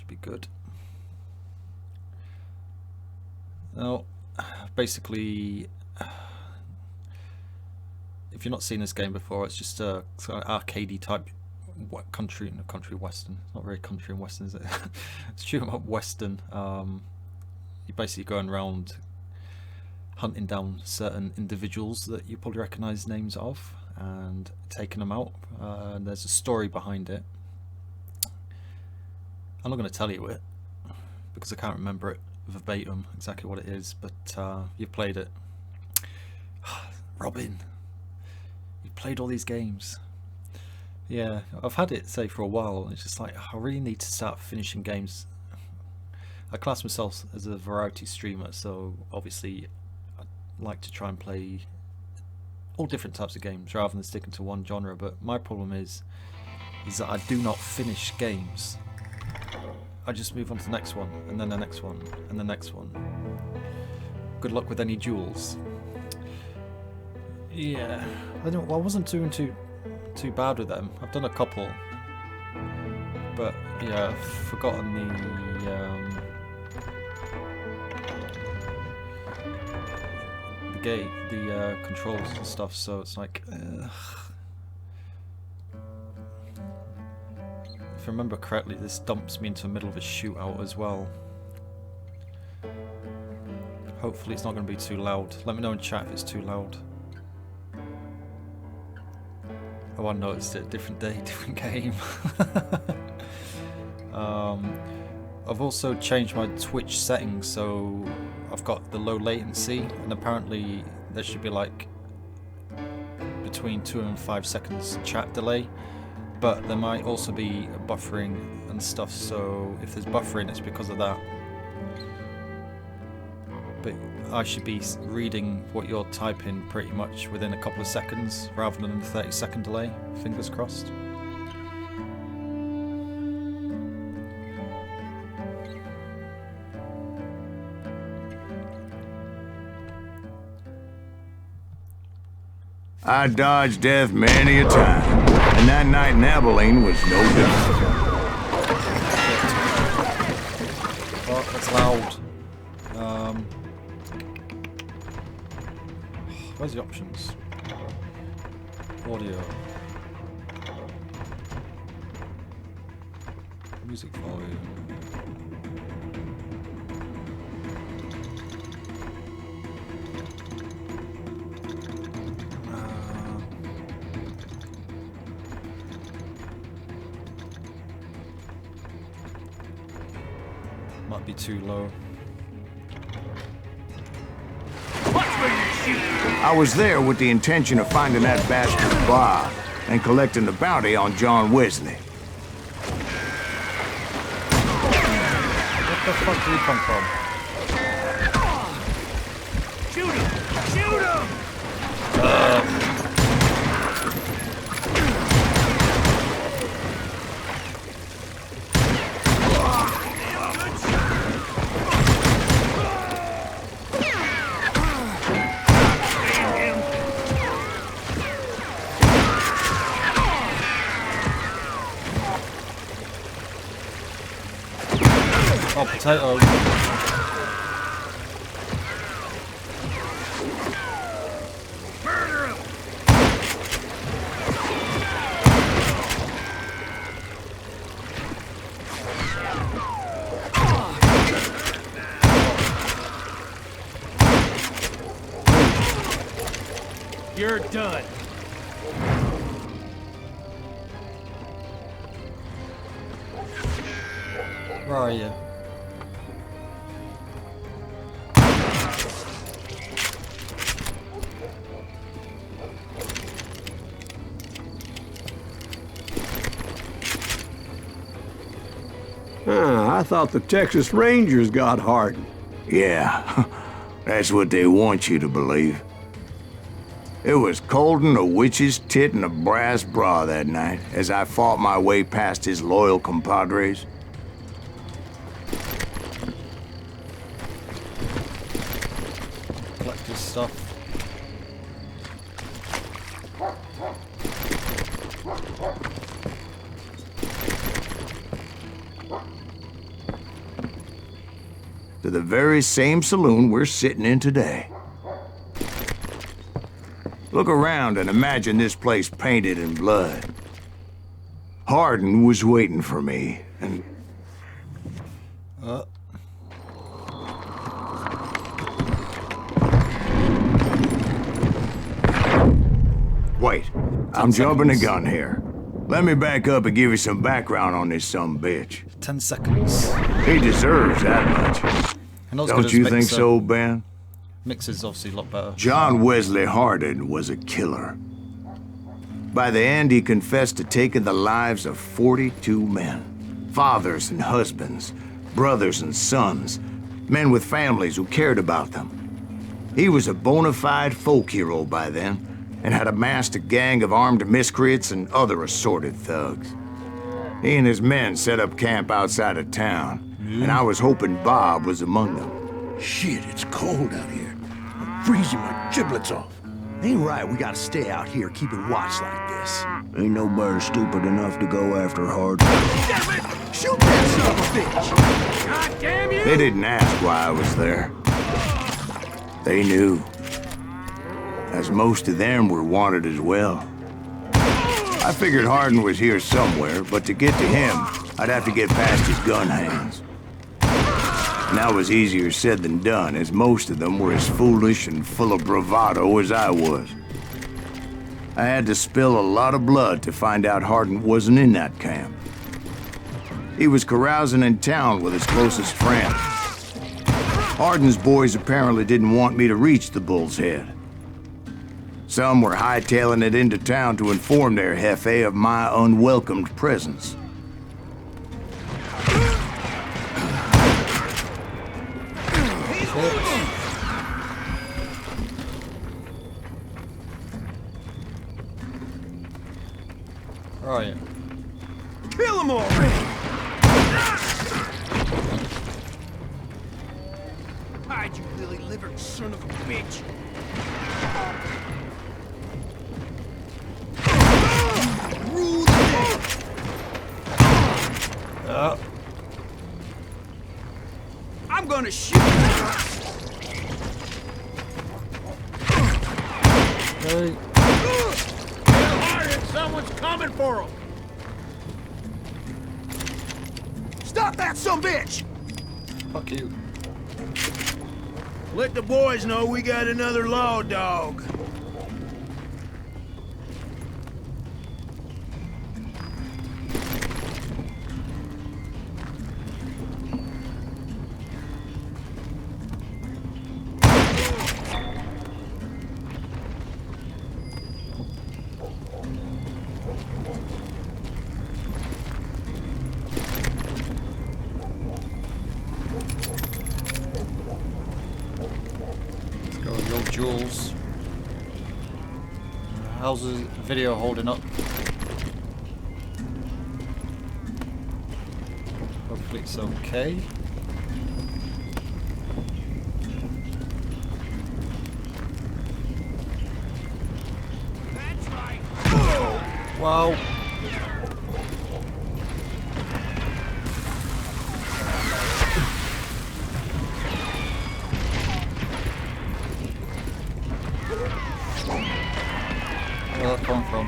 Should be good. Now, basically, if you've not seen this game before, it's just a sort of arcadey type country western. It's not very country and western, is it? It's shoot 'em up western. You're basically going around hunting down certain individuals that you probably recognise names of and taking them out. And there's a story behind it. I'm not going to tell you it because I can't remember it verbatim exactly what it is, but you've played it. Robin, you've played all these games. Yeah, I've had it say for a while. It's just like I really need to start finishing games. I class myself as a variety streamer, so obviously I like to try and play all different types of games rather than sticking to one genre. But my problem is that I do not finish games. I just move on to the next one, and then the next one, and the next one. Good luck with any duels. Yeah, I wasn't doing too bad with them. I've done a couple, but yeah, I've forgotten the controls and stuff. So it's like, if I remember correctly, this dumps me into the middle of a shootout as well. Hopefully it's not going to be too loud. Let me know in chat if it's too loud. Oh, I noticed it. Different day, different game. I've also changed my Twitch settings, so I've got the low latency, and apparently there should be like between 2 and 5 seconds chat delay. But there might also be buffering and stuff, so if there's buffering it's because of that. But I should be reading what you're typing pretty much within a couple of seconds rather than a 30-second delay, fingers crossed. I dodged death many a time, and that night in Abilene was no different. Oh, that's loud. Where's the options? Audio. Music volume. Might be too low. I was there with the intention of finding that bastard Bob and collecting the bounty on John Wesley. What the fuck did he come from? Shoot him! Shoot him! Oh, potato. Murder him! You're done. Where are you? I thought the Texas Rangers got hardened. Yeah, that's what they want you to believe. It was cold'n a witch's tit in a brass bra that night as I fought my way past his loyal compadres. Collect this stuff. to the very same saloon we're sitting in today. Look around and imagine this place painted in blood. Hardin was waiting for me, and... Wait, I'm jumping the gun here. Let me back up and give you some background on this sumbitch. 10 seconds. He deserves that much. And not as good Don't as you think Mixer. so, Ben? Mixer's obviously a lot better. John Wesley Hardin was a killer. By the end, he confessed to taking the lives of 42 men. Fathers and husbands, brothers and sons, men with families who cared about them. He was a bona fide folk hero by then, and had amassed a gang of armed miscreants and other assorted thugs. He and his men set up camp outside of town, and I was hoping Bob was among them. Shit, it's cold out here. I'm freezing my giblets off. Ain't right, we gotta stay out here keeping watch like this. Ain't nobody stupid enough to go after Hard. Damn it! Shoot that son of a bitch! God damn you! They didn't ask why I was there. They knew. As most of them were wanted as well. I figured Hardin was here somewhere, but to get to him, I'd have to get past his gun hands. And that was easier said than done, as most of them were as foolish and full of bravado as I was. I had to spill a lot of blood to find out Hardin wasn't in that camp. He was carousing in town with his closest friend. Hardin's boys apparently didn't want me to reach the Bull's Head. Some were hightailing it into town to inform their jefe of my unwelcomed presence. Right. Kill them already! Hide, you lily-livered son of a bitch! Rule the day! I'm gonna shoot you! Hey. Tell Hardin someone's coming for him! Stop that sumbitch! Fuck you. Let the boys know we got another law dog. Jules. How's the video holding up? Hopefully it's okay. That's right! Wow. Where'd that come from?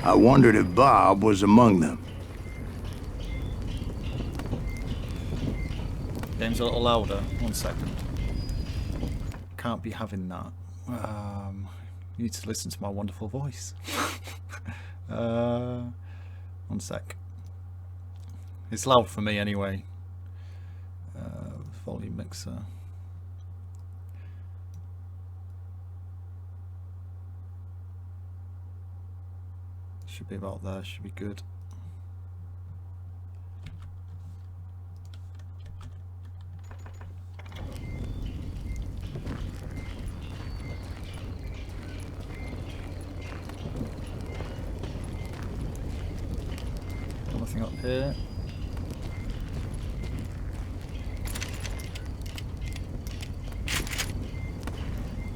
I wondered if Bob was among them. Game's a little louder. 1 second. Can't be having that. You need to listen to my wonderful voice. 1 sec. It's loud for me anyway. Volume mixer. Should be about there, should be good. Nothing up here.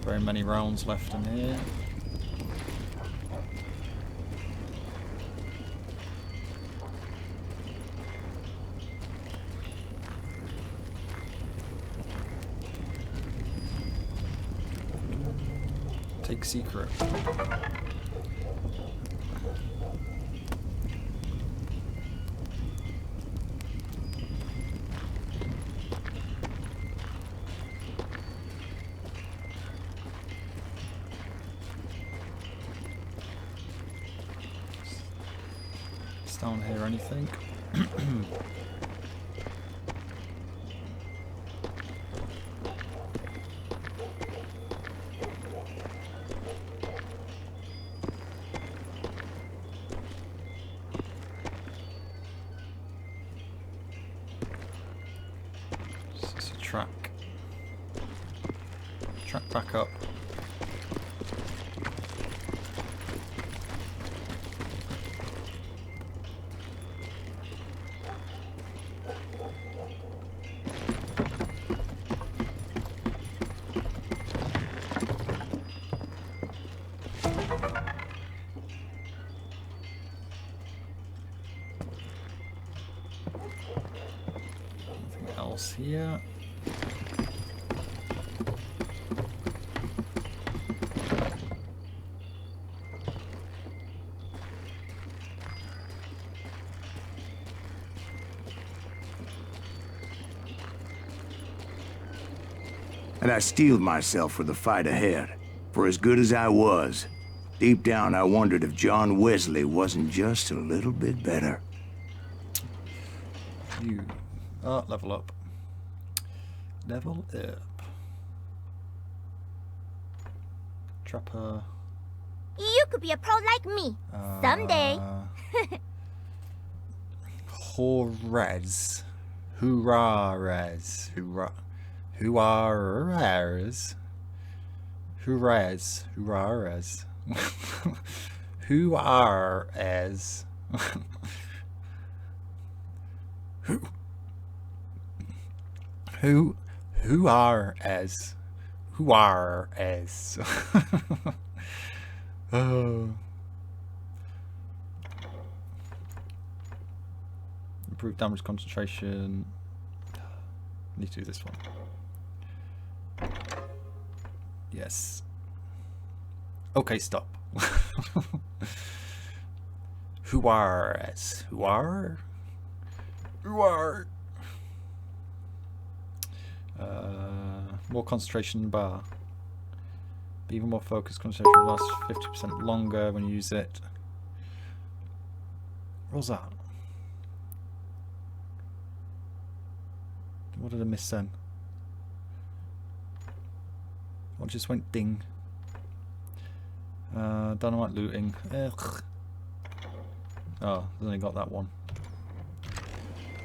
Very many rounds left in here. Take secret. Is down here anything? Track. Track back up. Nothing else here. And I steeled myself for the fight ahead. For as good as I was, deep down I wondered if John Wesley wasn't just a little bit better. You level up. Level up. Trapper. You could be a pro like me. Someday. Juarez. Juarez. Juarez. Juarez. Juarez. Juarez. Juarez. Juarez. Oh. Improve damage concentration. Need to do this one. Yes. Okay, stop. Juarez. Juar? Juar. More concentration bar. Be even more focused. Concentration lasts 50% longer when you use it. What was that? What did I miss then? What just went ding? Dynamite looting. Ugh. Oh, I've only got that one.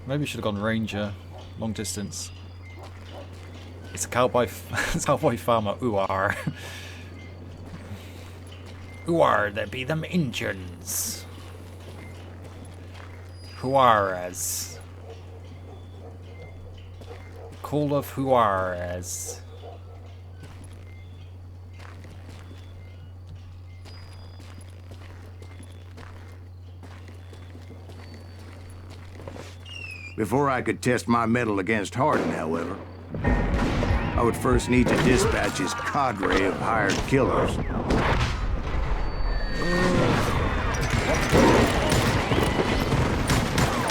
Maybe I should have gone ranger, long distance. It's a cowboy, cowboy farmer. Ooar. Ooar, there be them Injuns. Juarez. Call of Juarez. Before I could test my mettle against Hardin, however, I would first need to dispatch his cadre of hired killers.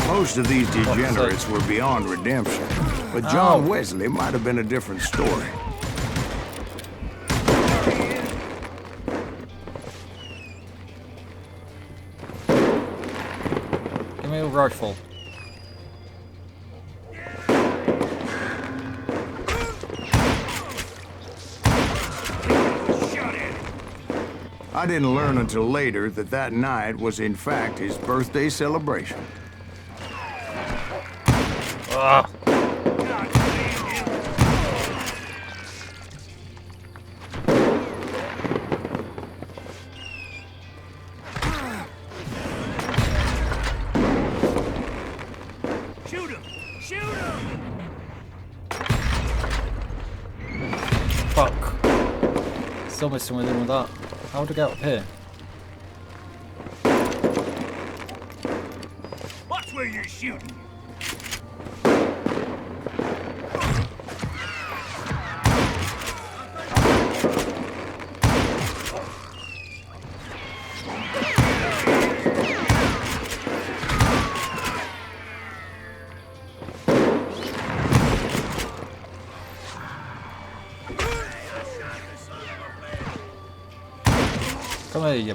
Most of these degenerates were beyond redemption, but John Wesley might have been a different story. Give me a rifle. I didn't learn until later that that night was in fact his birthday celebration. Ugh. Shoot him! Shoot him! Fuck. Still missing with him with that. How would I get up here? Watch where you're shooting. away, you...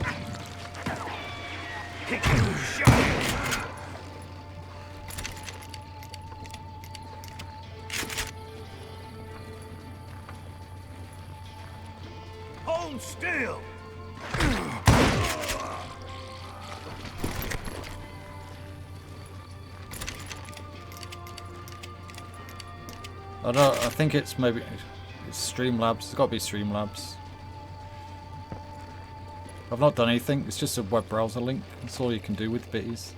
Hold still! I don't. I think it's maybe it's Streamlabs. It's got to be Streamlabs. I've not done anything. It's just a web browser link. That's all you can do with bitties.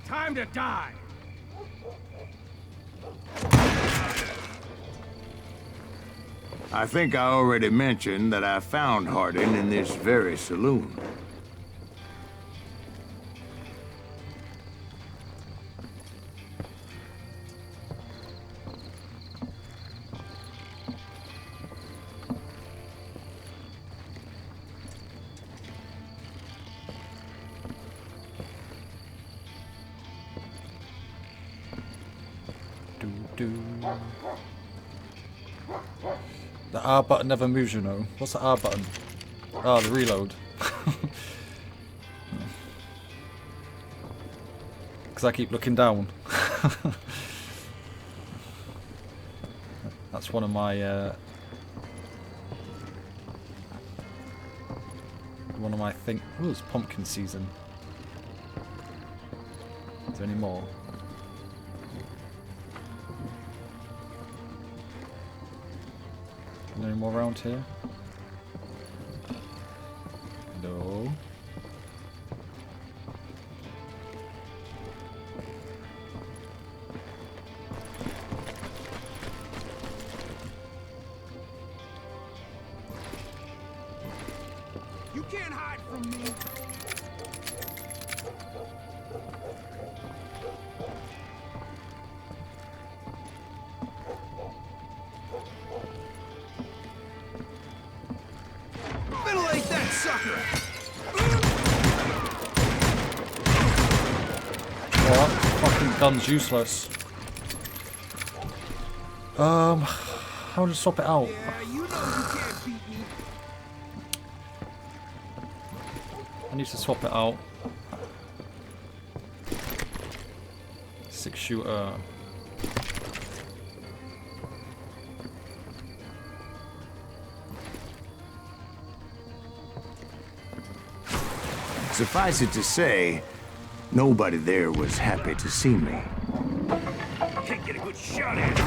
Time to die! I think I already mentioned that I found Harding in this very saloon. The R button never moves, you know. What's the R button? Oh, the reload. Because I keep looking down. That's one of my thing. Oh, it's pumpkin season. Is there any more? Any more around here? No. You can't hide from me! Ventilate that sucker! Oh, that fucking gun's useless. How to swap it out? Yeah, you know you can't beat me. I need to swap it out. 6-shooter. Suffice it to say, nobody there was happy to see me. Can't get a good shot at it.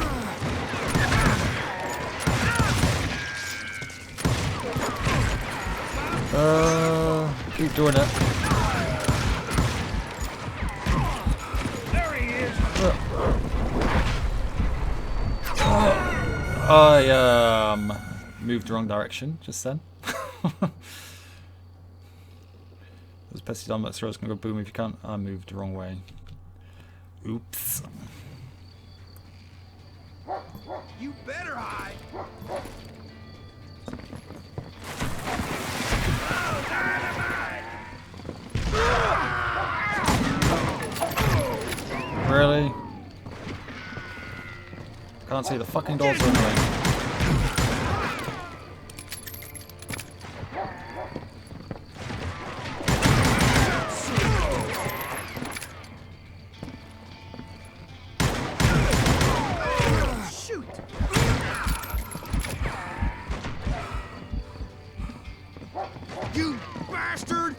Keep doing it. There he is! I moved the wrong direction just then. As Pessy's on that throw's gonna go boom if you can't. I moved the wrong way. Oops. You better hide! Really? Can't see the fucking doors anyway. Shoot! You bastard!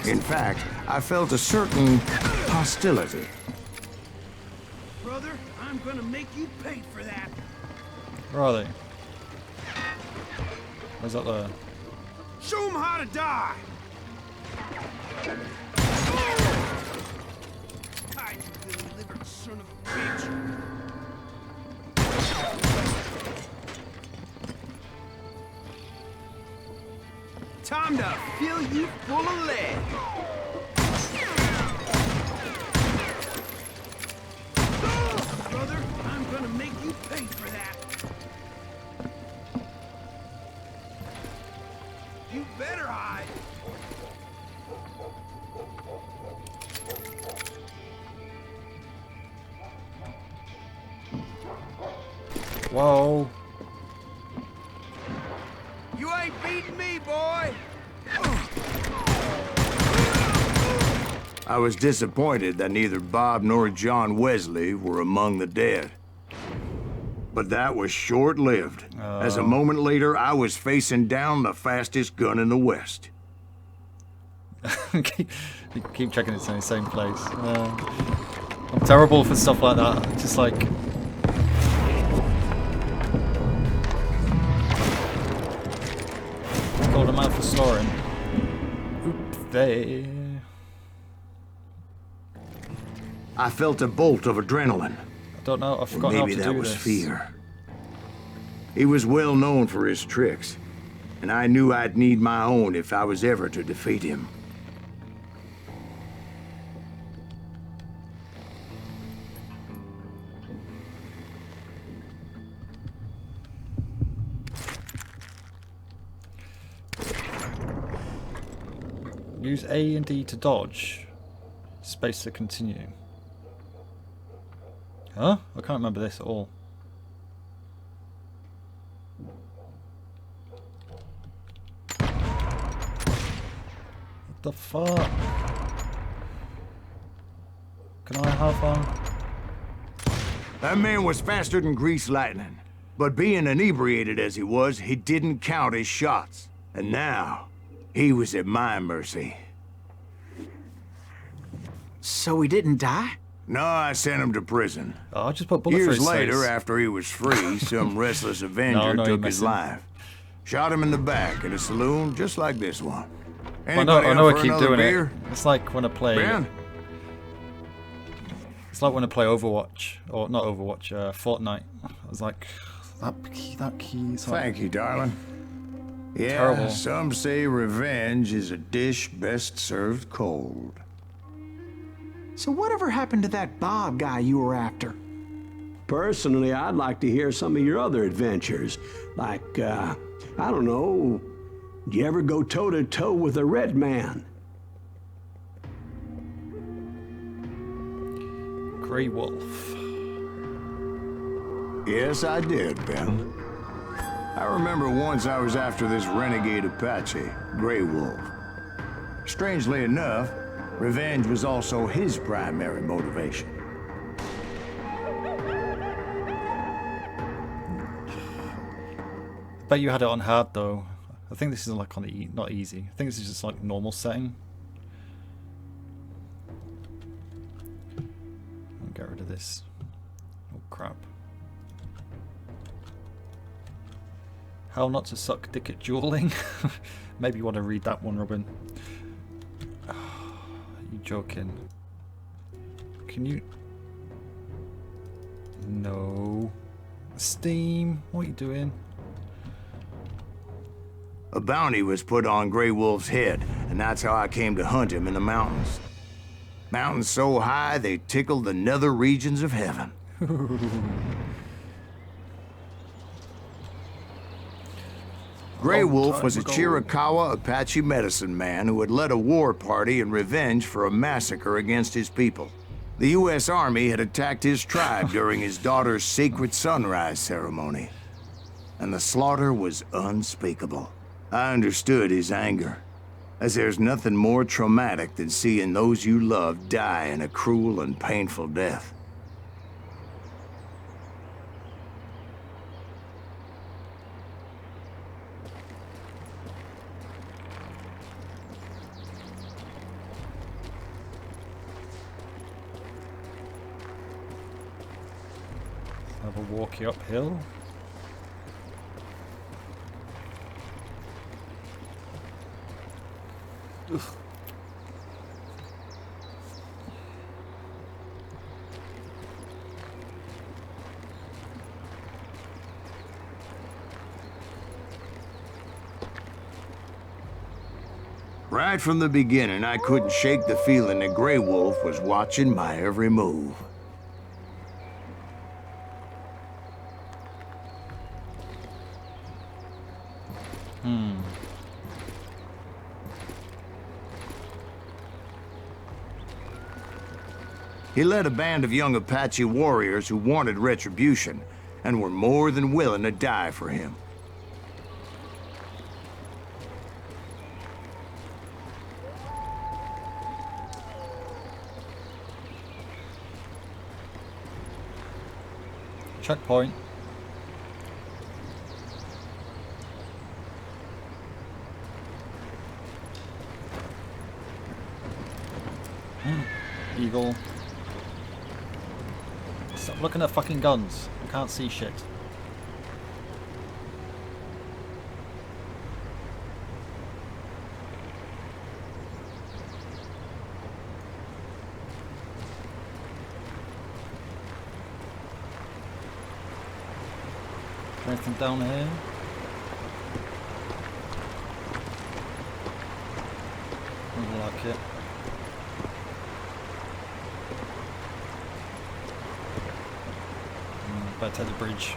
In fact, I felt a certain hostility. Brother, I'm gonna make you pay for that. Where are they? Where's that there? Show him how to die! Hide, you little-livered son of a bitch! Time to fill you full of lead. Brother, I'm gonna make you pay for that. You better hide. Whoa. You ain't beating me, boy. I was disappointed that neither Bob nor John Wesley were among the dead. But that was short-lived, as a moment later I was facing down the fastest gun in the West. keep checking it's in the same place. I'm terrible for stuff like that. Just like... Called him out for snoring. Oop, there. I felt a bolt of adrenaline. I don't know, I forgot how to Maybe do that was this. fear. He was well known for his tricks, and I knew I'd need my own if I was ever to defeat him. Use A and D to dodge. Space to continue. Huh? I can't remember this at all. What the fuck? Can I have one? That man was faster than greased lightning, but being inebriated as he was, he didn't count his shots. And now, he was at my mercy. So he didn't die? No, I sent him to prison. Oh, I just put bullet for Years his later, face. after he was free, some restless avenger No, took you're his messing. life. Shot him in the back in a saloon just like this one. I know Anybody I up for keep another doing beer? it. It's like when I play... Ben? It's like when I play Overwatch, or not Overwatch, Fortnite. I was like, that key. It's like, Thank you, darling. Yeah, Terrible. some say revenge is a dish best served cold. So whatever happened to that Bob guy you were after? Personally, I'd like to hear some of your other adventures. Like, I don't know, did you ever go toe-to-toe with a red man? Grey Wolf. Yes, I did, Ben. I remember once I was after this renegade Apache, Grey Wolf. Strangely enough, revenge was also his primary motivation. Bet you had it on hard though. I think this is like on the not easy. I think this is just like normal setting. I'll get rid of this. Oh crap. How not to suck dick at dueling? Maybe you want to read that one, Robin. You joking? Can you? No. Steam. What are you doing? A bounty was put on Grey Wolf's head, and that's how I came to hunt him in the mountains. Mountains so high they tickled the nether regions of heaven. Grey Wolf was a Chiricahua Apache medicine man who had led a war party in revenge for a massacre against his people. The U.S. Army had attacked his tribe during his daughter's sacred sunrise ceremony, and the slaughter was unspeakable. I understood his anger, as there's nothing more traumatic than seeing those you love die in a cruel and painful death. Have a walkie uphill. Ugh. Right from the beginning, I couldn't shake the feeling that Grey Wolf was watching my every move. He led a band of young Apache warriors who wanted retribution and were more than willing to die for him. Checkpoint. Eagle. Stop looking at fucking guns. I can't see shit. Anything down here? Doesn't like it. Better take the bridge.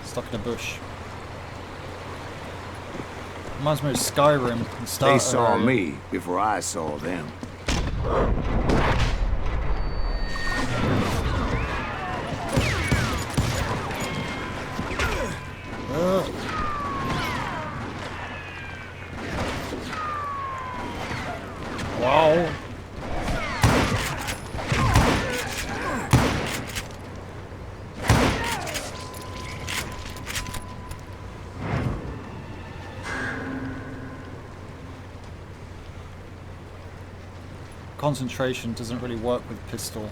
Stuck in a bush. Reminds me of Skyrim. They saw me before I saw them. Wow. Concentration doesn't really work with pistol.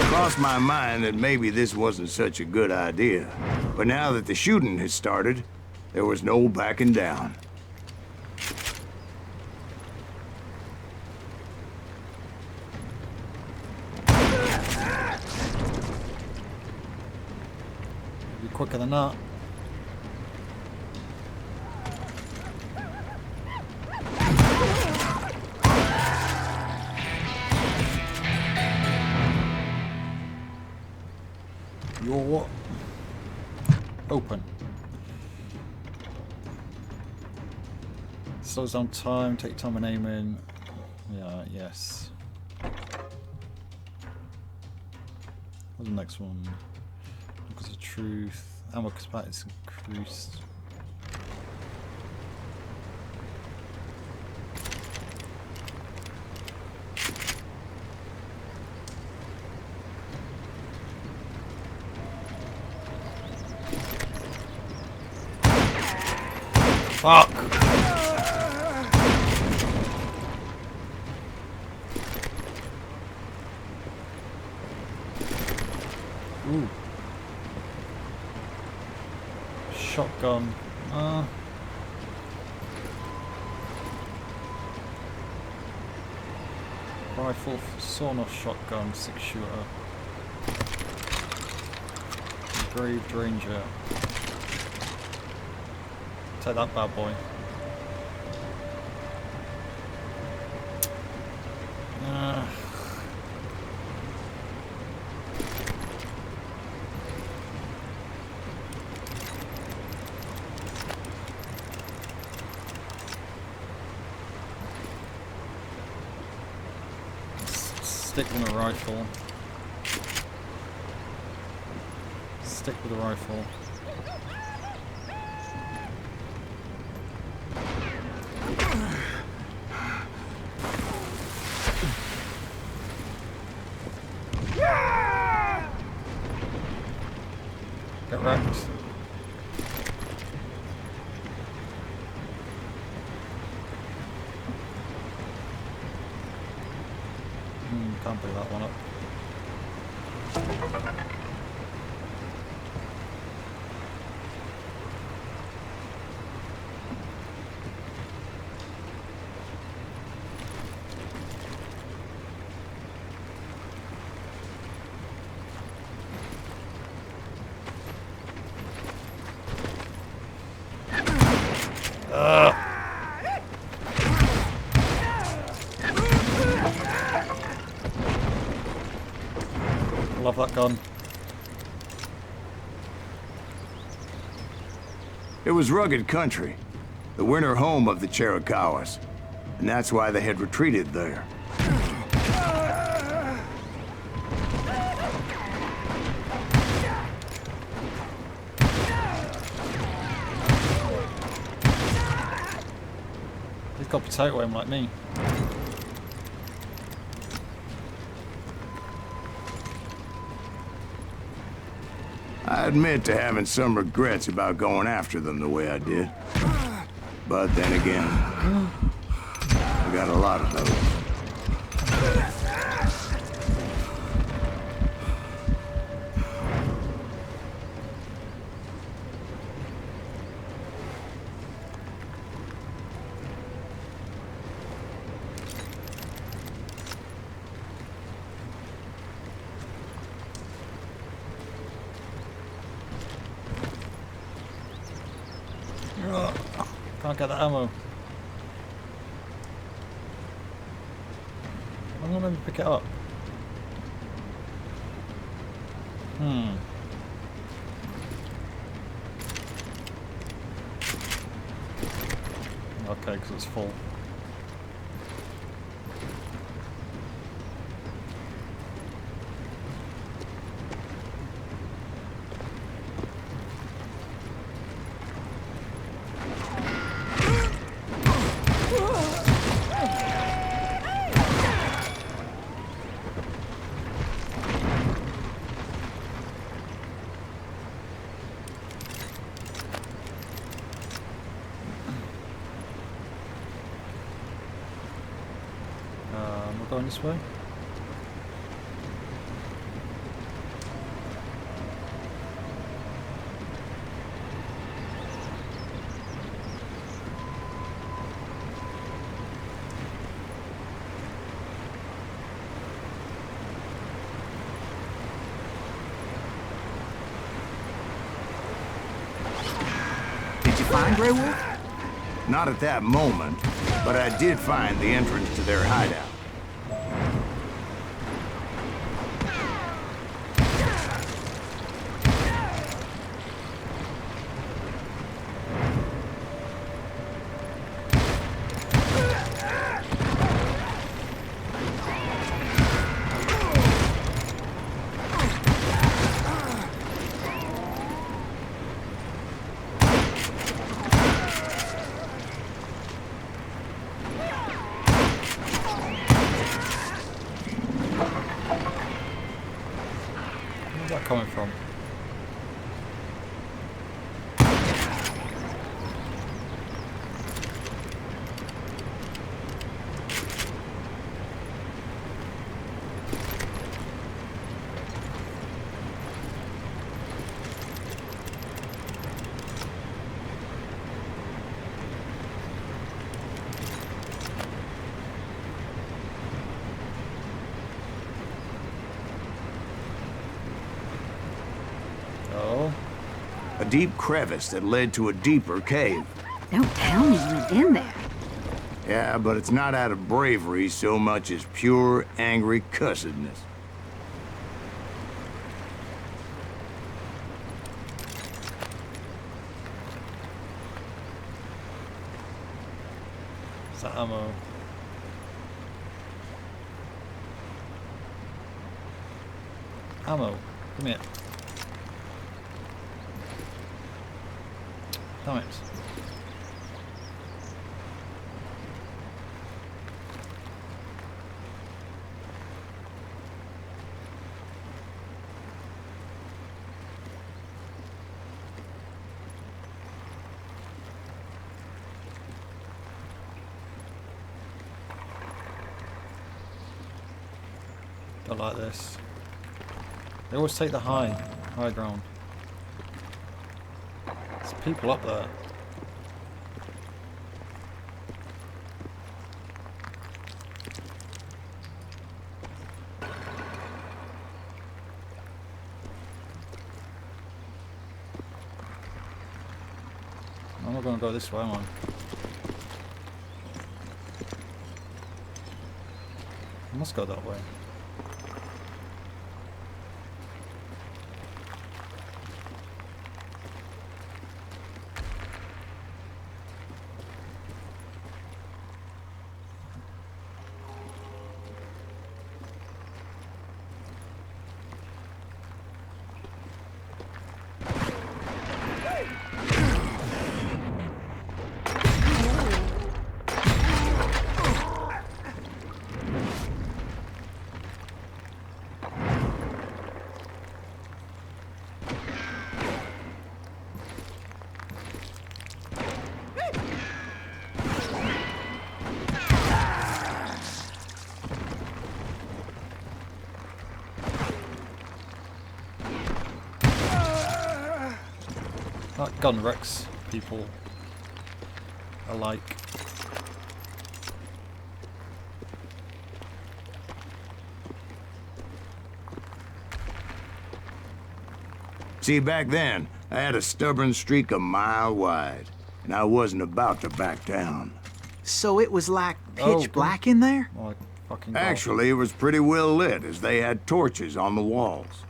Crossed my mind that maybe this wasn't such a good idea. But now that the shooting had started, there was no backing down. Be quicker than that. You're open. Slows down time, take time and aim in. Yeah, yes. What's the next one? Because of truth. Ammo capacity is increased. Fuck! Ooh. Shotgun. Rifle, sawn-off shotgun, 6-shooter. Engraved ranger. Take that bad boy. Stick with a rifle. Stick with a rifle. Get wrecked. Can't blow that one up. Love that gun. It was rugged country, the winter home of the Chiricahuas, and that's why they had retreated there. He's got potato aim like me. I admit to having some regrets about going after them the way I did. But then again, I got a lot of those. Can't get the ammo. I'm gonna pick it up. Okay, because it's full. We're going this way. Did you find Grey Wolf? Not at that moment, but I did find the entrance to their hideout. Where's that coming from? Oh. A deep crevice that led to a deeper cave. Don't tell me you went in there. Yeah, but it's not out of bravery so much as pure, angry cussedness. Is that ammo? Ammo. Come here. Damn it. I like this. They always take the high ground. There's people up there. I'm not going to go this way, am I? I must go that way. That gun wrecks people alike. See, back then, I had a stubborn streak a mile wide, and I wasn't about to back down. So it was like Oh, pitch black in there? Oh, fucking God. Actually, it was pretty well lit, as they had torches on the walls.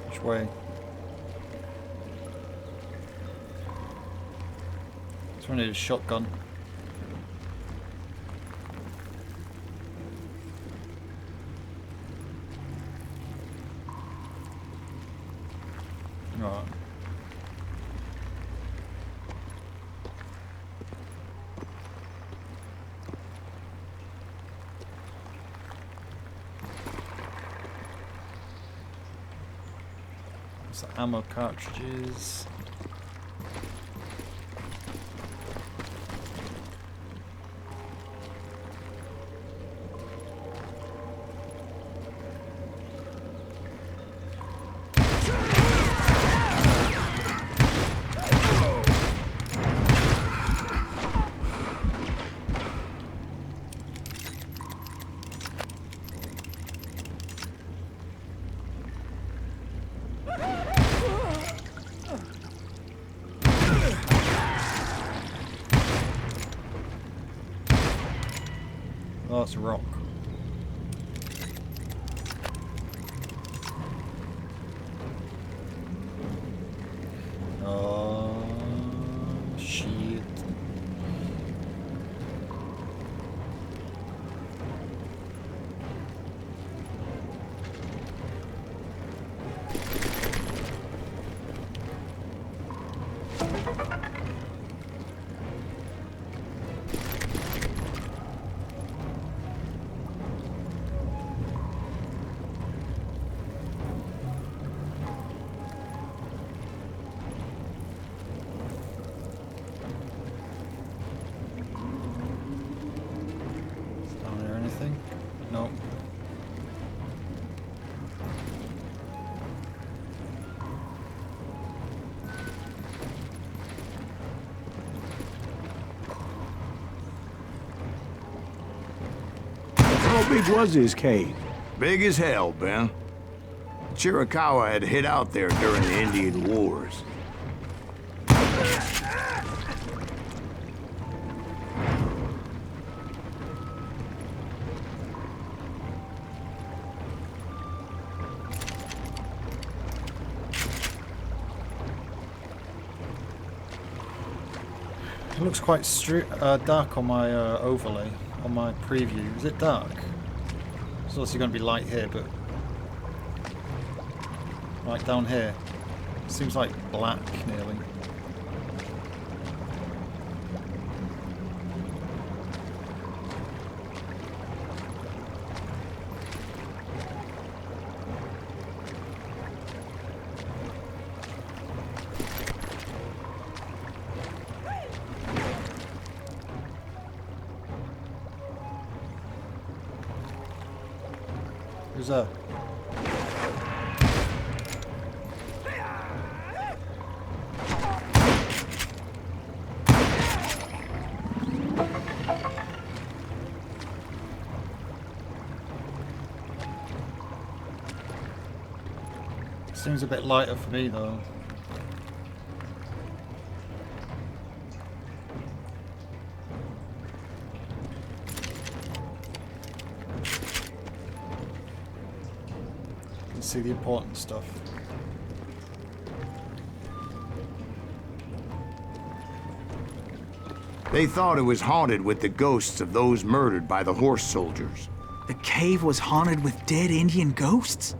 Which way? So I need a shotgun. Right. What's the ammo cartridges? Oh, it's a rock. Oh, shit. Down there anything? No. How big was his cave? Big as hell, Ben. Chiricahua had hid out there during the Indian Wars. It looks quite dark on my overlay, on my preview. Is it dark? It's obviously going to be light here, but like down here, seems like black nearly. Who's that? Seems a bit lighter for me though. Can see the important stuff. They thought it was haunted with the ghosts of those murdered by the horse soldiers. The cave was haunted with dead Indian ghosts?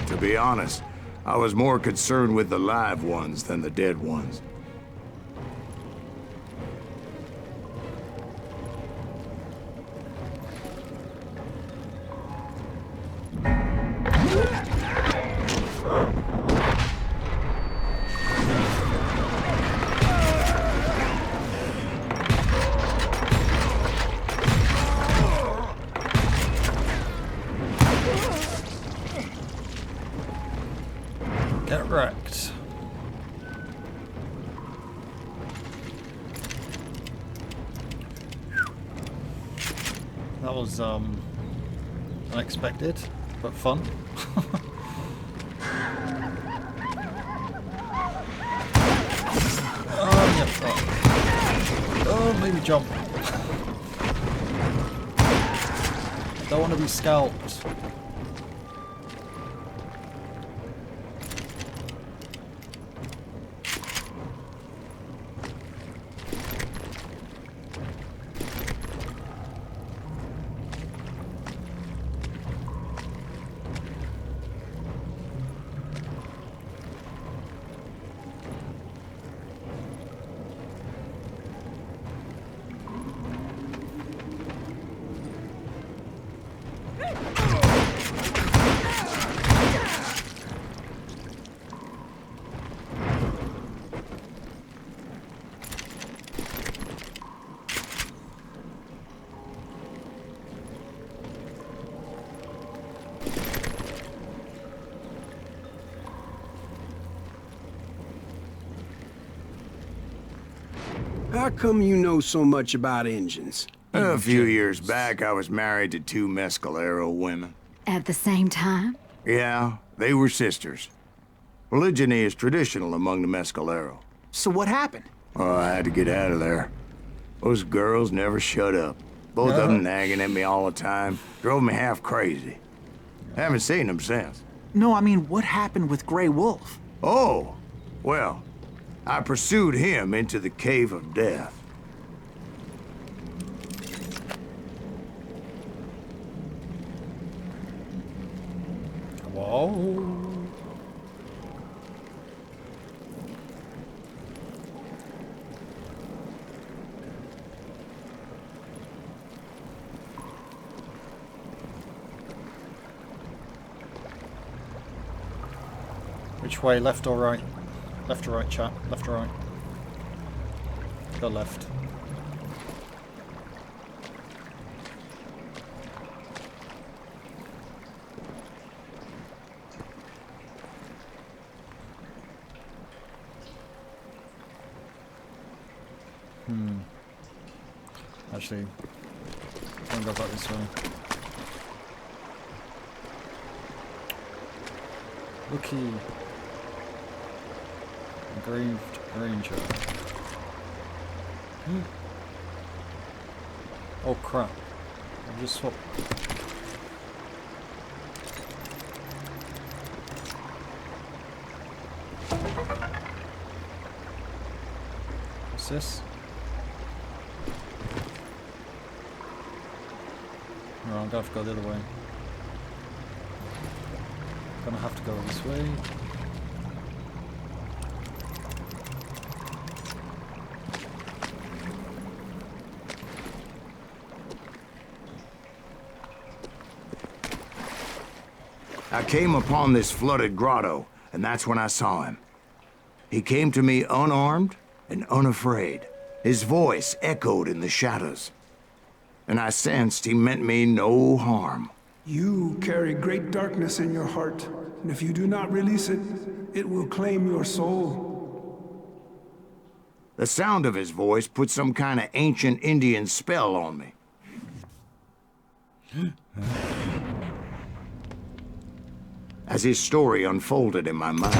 To be honest, I was more concerned with the live ones than the dead ones. Get wrecked. That was unexpected, but fun. Oh, yeah. Oh, made me jump. Don't want to be scalped. How come you know so much about engines? A few years back, I was married to two Mescalero women. At the same time? Yeah, they were sisters. Polygyny is traditional among the Mescalero. So what happened? Oh, I had to get out of there. Those girls never shut up. Both of them nagging at me all the time. Drove me half crazy. Haven't seen them since. No, I mean, what happened with Grey Wolf? Oh, well, I pursued him into the Cave of Death. Whoa. Which way, left or right? Left or right, chat? Left or right? Go left. Actually, I'm gonna go back this way. Lucky engraved ranger. Oh crap! I just swapped. What's this? No, I'm gonna have to go the other way. Gonna have to go this way. I came upon this flooded grotto, and that's when I saw him. He came to me unarmed and unafraid. His voice echoed in the shadows, and I sensed he meant me no harm. You carry great darkness in your heart, and if you do not release it, it will claim your soul. The sound of his voice put some kind of ancient Indian spell on me. As his story unfolded in my mind,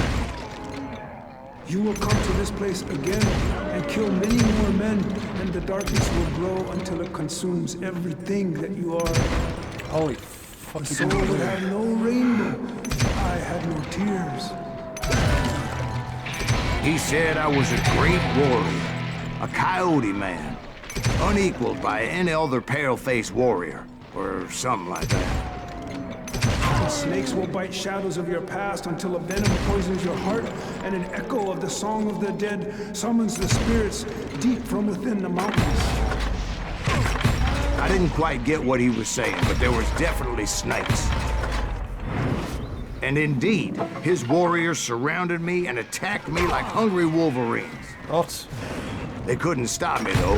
you will come to this place again and kill many more men, and the darkness will grow until it consumes everything that you are. Holy fuck. The soul would have no rainbow. I had no tears. he said I was a great warrior, a coyote man, unequaled by any other pale-faced warrior, or something like that. The snakes will bite shadows of your past until a venom poisons your heart, and an echo of the song of the dead summons the spirits deep from within the mountains. I didn't quite get what he was saying, but there was definitely snakes. And indeed, his warriors surrounded me and attacked me like hungry wolverines. What? They couldn't stop me, though,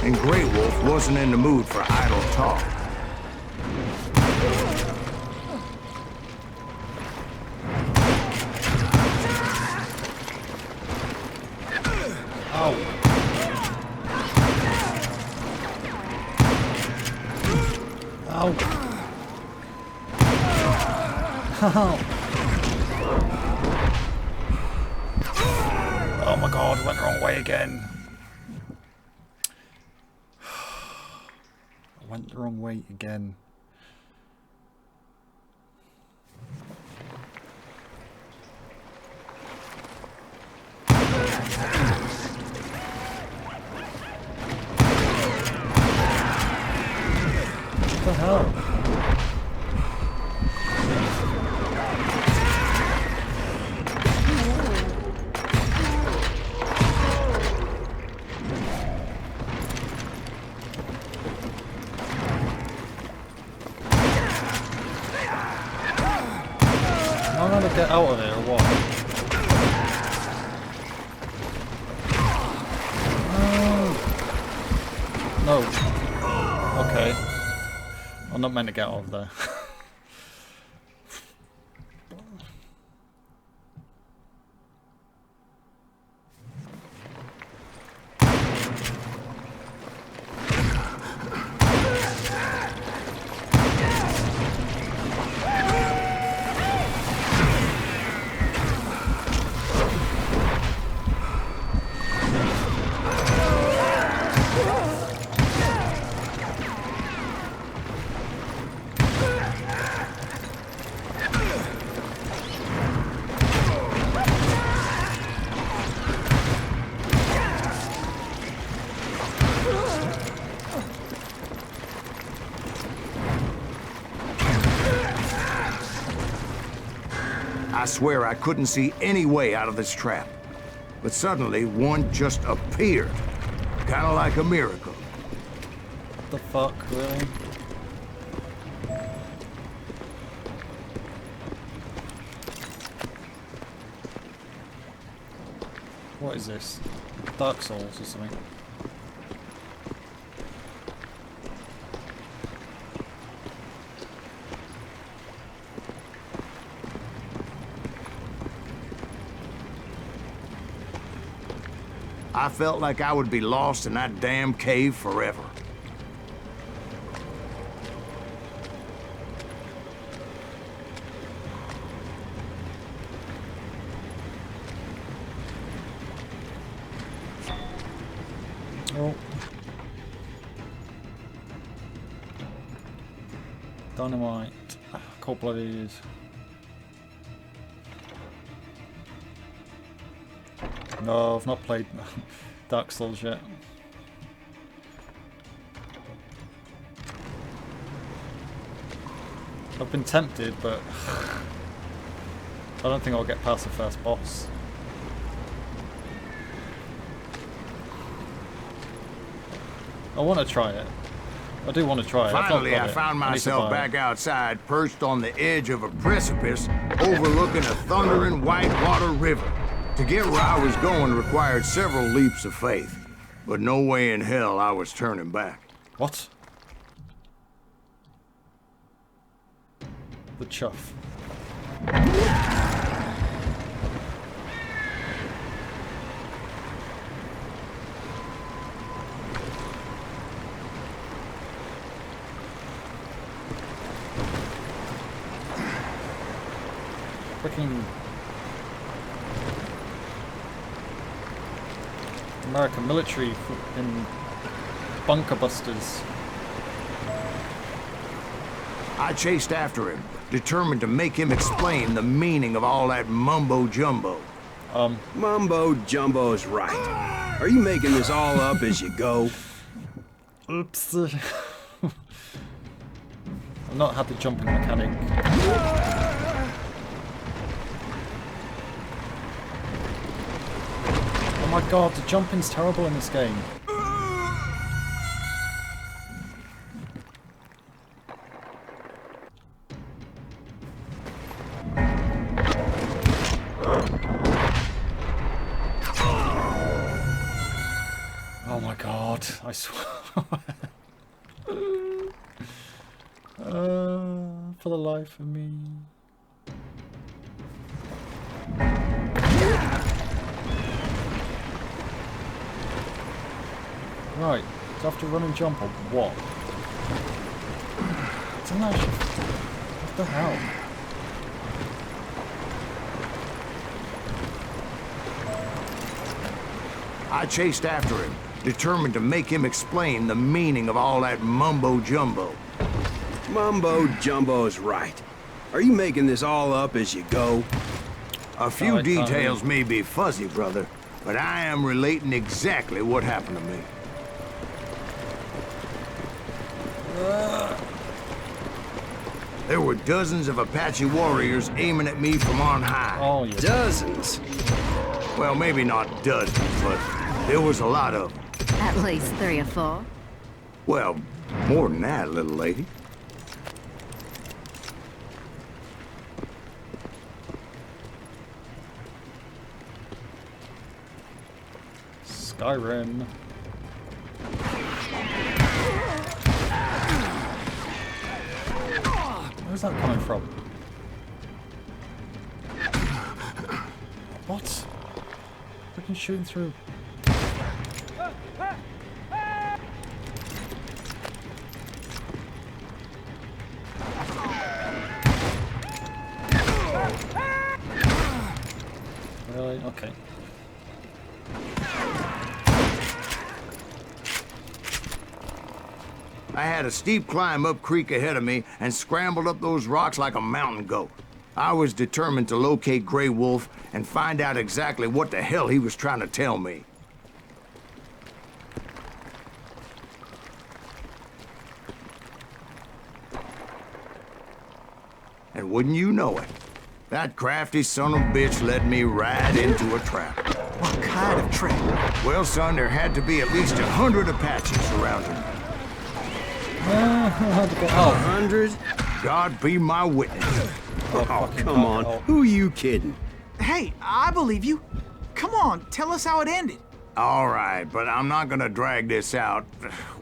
and Grey Wolf wasn't in the mood for idle talk. Oh my god, I went the wrong way again. I went the wrong way again. What the hell? Get out of there or what? No. Okay. I'm not meant to get out of there. I swear I couldn't see any way out of this trap. But suddenly, one just appeared. Kind of like a miracle. What the fuck, really? What is this? Dark Souls or something? I felt like I would be lost in that damn cave forever. Oh. Dynamite. I can't bloody use. No, I've not played Dark Souls yet. I've been tempted, but I don't think I'll get past the first boss. I want to try it. I do want to try it. Finally, I found myself back outside, perched on the edge of a precipice, overlooking a thundering whitewater river. To get where I was going required several leaps of faith, but no way in hell I was turning back. What? The chuff. Freaking American military in bunker busters. I chased after him, determined to make him explain the meaning of all that mumbo-jumbo. Mumbo-jumbo's right. Are you making this all up as you go? Oops. I've not had the jumping mechanic. Oh my god, the jumping's terrible in this game. Oh my god, I swear. For the life of me. Right, do I have to run and jump or what? It's not actually... What the hell? I chased after him, determined to make him explain the meaning of all that mumbo-jumbo. Mumbo-jumbo's right. Are you making this all up as you go? A few details may be fuzzy, brother, but I am relating exactly what happened to me. There were dozens of Apache warriors aiming at me from on high. Oh, yeah. Dozens? Well, maybe not dozens, but there was a lot of them. At least 3 or 4. Well, more than that, little lady. Skyrim. Where's that coming from? What? Freaking shooting through. Really? Okay. I had a steep climb up creek ahead of me and scrambled up those rocks like a mountain goat. I was determined to locate Grey Wolf and find out exactly what the hell he was trying to tell me. And wouldn't you know it, that crafty son of a bitch led me right into a trap. What kind of trap? Well, son, there had to be at least 100 Apaches surrounding me. Oh, 100? God be my witness. Oh, come on. Who are you kidding? Hey, I believe you. Come on, tell us how it ended. All right, but I'm not gonna drag this out.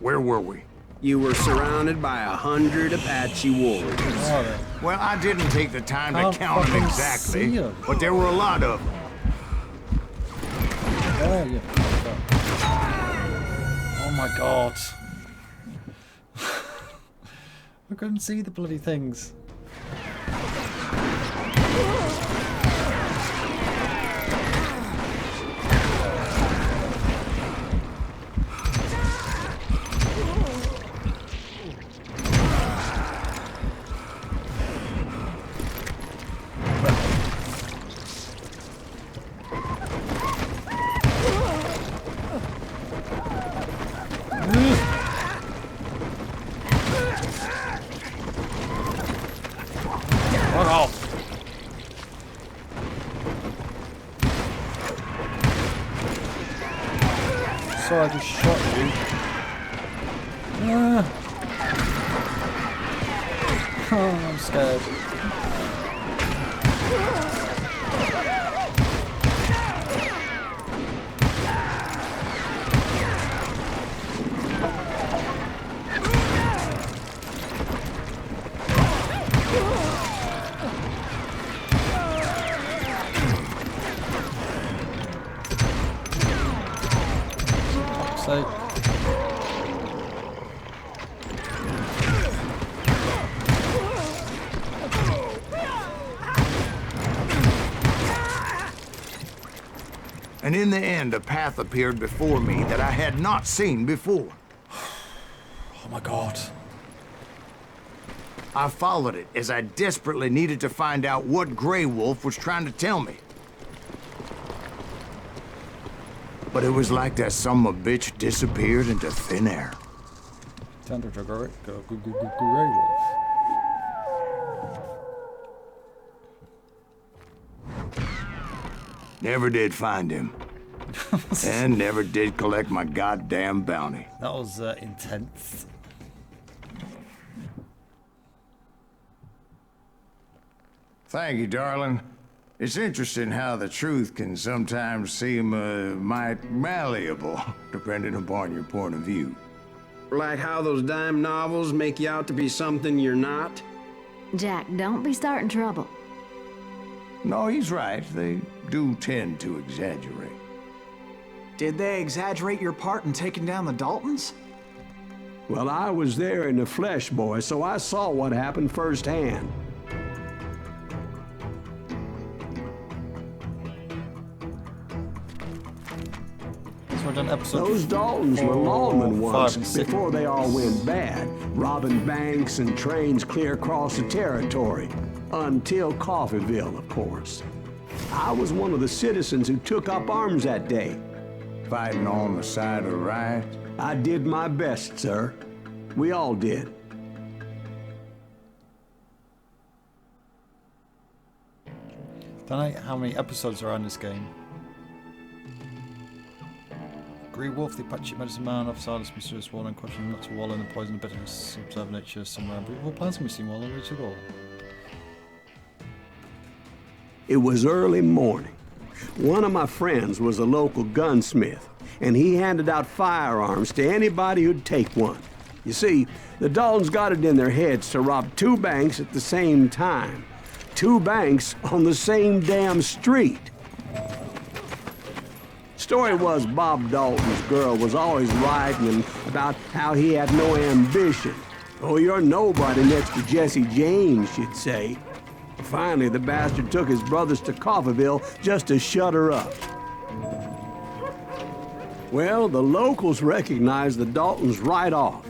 Where were we? You were surrounded by 100 Apache warriors. Well, I didn't take the time to count them exactly, but there were a lot of them. Oh my god. I couldn't see the bloody things. Sorry, I just shot you. Oh, I'm scared. So. And in the end, a path appeared before me that I had not seen before. Oh my god. I followed it as I desperately needed to find out what Grey Wolf was trying to tell me. But it was like that son of a bitch disappeared into thin air. Turned into a Grey Wolf. Never did find him. And never did collect my goddamn bounty. That was intense. Thank you, darling. It's interesting how the truth can sometimes seem might malleable, depending upon your point of view. Like how those dime novels make you out to be something you're not? Jack, don't be starting trouble. No, he's right. They do tend to exaggerate. Did they exaggerate your part in taking down the Daltons? Well, I was there in the flesh, boy, so I saw what happened firsthand. So we've done episode Those Daltons were lawmen 5 once, and 6. before they all went bad, robbing banks and trains clear across the territory. Until Coffeeville, of course. I was one of the citizens who took up arms that day. Fighting on the side of the riot? I did my best, sir. We all did. Don't know how many episodes are on this game. Grey Wolf, the Apache medicine man, officer, this mysterious wall and questioning not to wallow in the poison, but to observe nature somewhere. Unbelievable plans can be seen while reach at all. It was early morning. One of my friends was a local gunsmith, and he handed out firearms to anybody who'd take one. You see, the Daltons got it in their heads to rob 2 banks at the same time. 2 banks on the same damn street. Story was Bob Dalton's girl was always writing about how he had no ambition. Oh, you're nobody next to Jesse James, she'd say. Finally, the bastard took his brothers to Coffeeville just to shut her up. Well, the locals recognized the Daltons right off.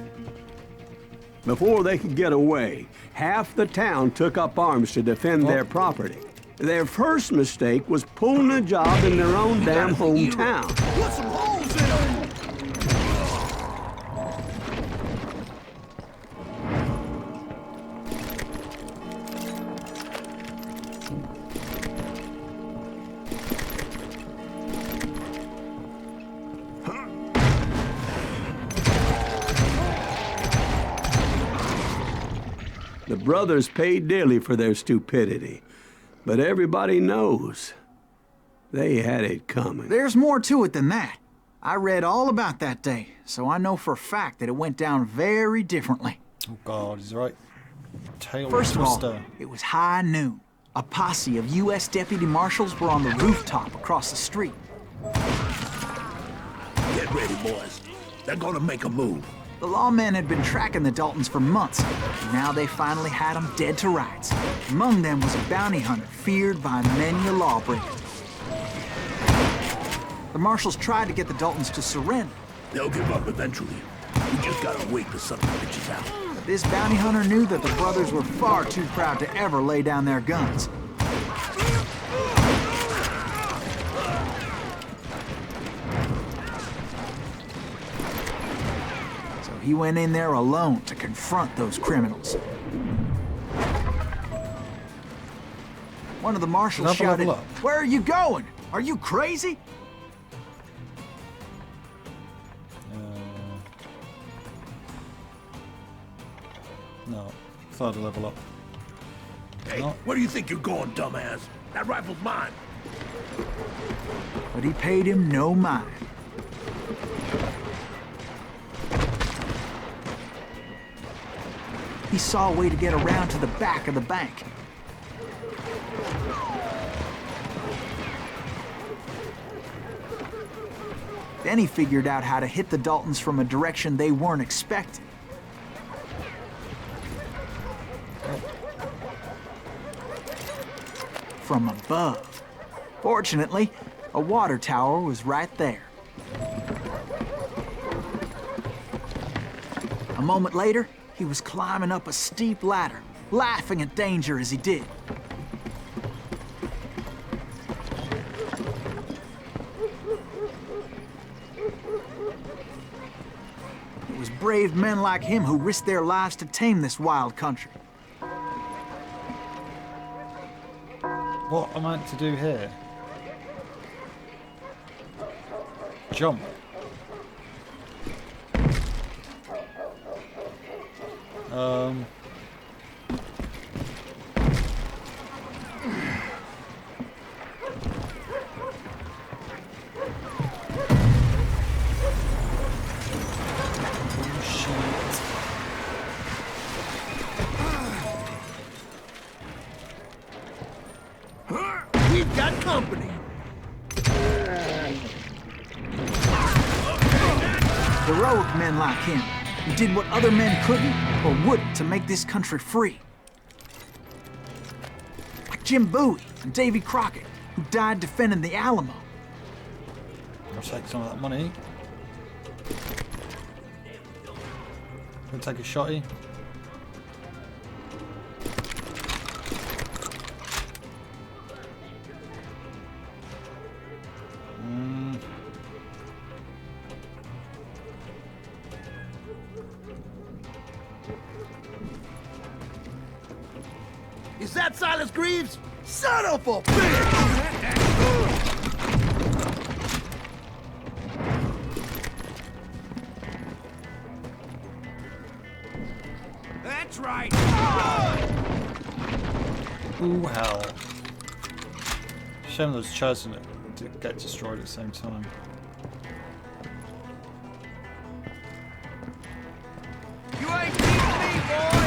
Before they could get away, half the town took up arms to defend their property. Their first mistake was pulling a job in their own damn hometown. Put some holes in them! The brothers paid dearly for their stupidity, but everybody knows they had it coming. There's more to it than that. I read all about that day, so I know for a fact that it went down very differently. Oh god, he's right. Tail First of all, twister. it was high noon. A posse of U.S. deputy marshals were on the rooftop across the street. Get ready, boys. They're gonna make a move. The lawmen had been tracking the Daltons for months, and now they finally had them dead to rights. Among them was a bounty hunter feared by many a lawbreaker. The marshals tried to get the Daltons to surrender. They'll give up eventually. We just gotta wait till something bitches out. But this bounty hunter knew that the brothers were far too proud to ever lay down their guns. He went in there alone to confront those criminals. One of the marshals shouted, "Where are you going? Are you crazy?" No, third level up. Hey, not. where do you think you're going, dumbass? That rifle's mine. But he paid him no mind. He saw a way to get around to the back of the bank. Then he figured out how to hit the Daltons from a direction they weren't expecting. From above. Fortunately, a water tower was right there. A moment later, he was climbing up a steep ladder, laughing at danger as he did. It was brave men like him who risked their lives to tame this wild country. What am I meant to do here? Jump. We've got company. Heroic men like him, who did what other men couldn't or wouldn't to make this country free. Like Jim Bowie and Davy Crockett, who died defending the Alamo. I'll take some of that money. Gonna take a shotty. Is that Silas Greaves? Son of a bitch! That's right. Ooh, hell. Shame those chairs didn't get destroyed at the same time. You ain't beating me, boy.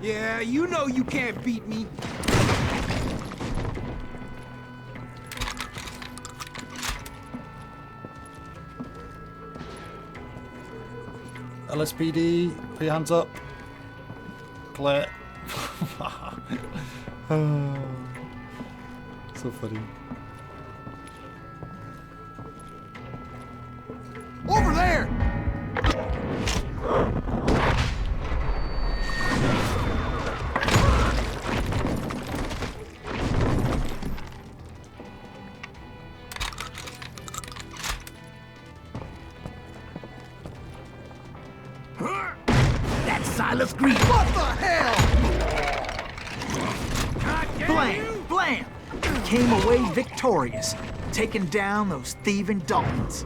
Yeah, you know you can't beat me. LSPD, put your hands up. Clear. So funny. Over there! That's Silas Greaves. What the hell? Blam! Blam! He came away victorious, taking down those thieving Daltons.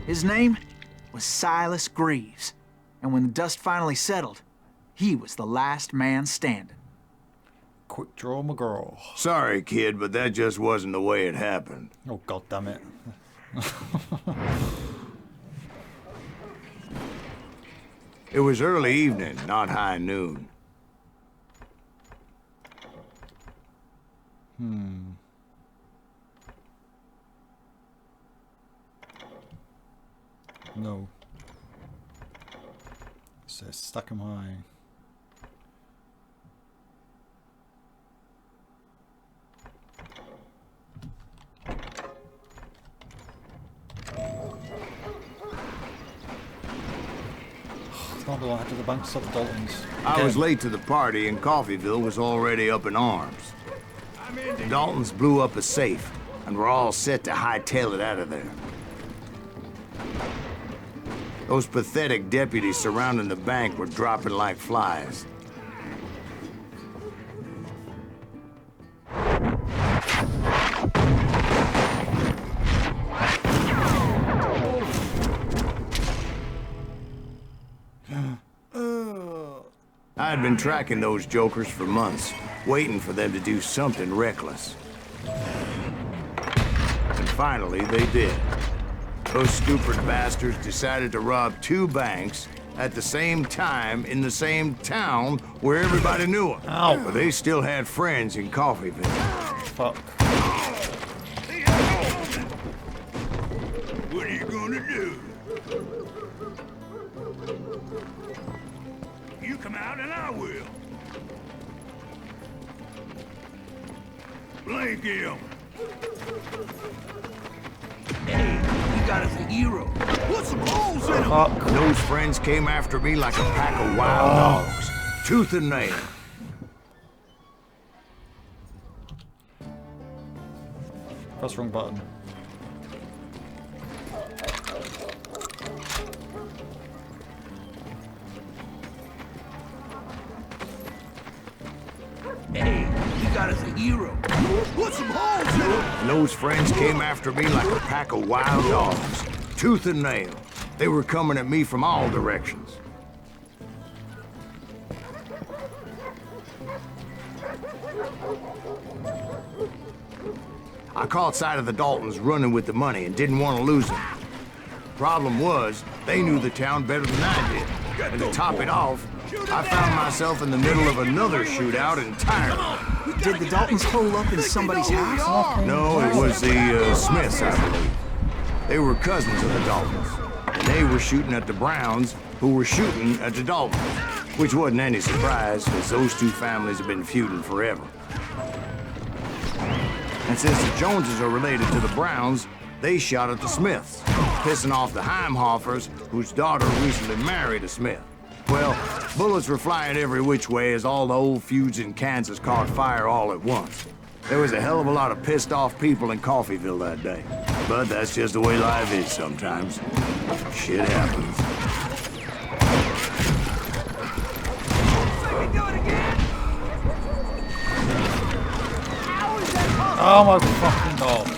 His name was Silas Greaves, and when the dust finally settled, he was the last man standing. Quick draw McGraw. Sorry, kid, but that just wasn't the way it happened. Oh, god damn it. It was early evening, not high noon. No. So stack 'em high. Can't go out to the bank, stop the Daltons. I was late to the party and Coffeyville was already up in arms. The Daltons blew up a safe and were all set to hightail it out of there. Those pathetic deputies surrounding the bank were dropping like flies. I had been tracking those jokers for months, waiting for them to do something reckless. And finally, they did. Those stupid bastards decided to rob 2 banks at the same time in the same town where everybody knew them. Ow. But they still had friends in Coffeyville. Fuck. What are you gonna do? You come out and I will. Blank him. Hey, you got us a hero. Put some holes in him. Fuck. Those friends came after me like a pack of wild dogs, tooth and nail. Press wrong button. Hey, you got us a hero. Put some holes in him. And those friends came after me like a pack of wild dogs, tooth and nail. They were coming at me from all directions. I caught sight of the Daltons running with the money and didn't want to lose them. Problem was, they knew the town better than I did. And to top it off, I found myself in the middle of another shootout entirely. Did the Daltons hole up in somebody's house? No, it was the Smiths, I believe. They were cousins of the Daltons. And they were shooting at the Browns, who were shooting at the Daltons. Which wasn't any surprise, because those 2 families have been feuding forever. And since the Joneses are related to the Browns, they shot at the Smiths, pissing off the Heimhoffers, whose daughter recently married a Smith. Well, bullets were flying every which way as all the old feuds in Kansas caught fire all at once. There was a hell of a lot of pissed off people in Coffeyville that day. But that's just the way life is sometimes. Shit happens. Oh my fucking god.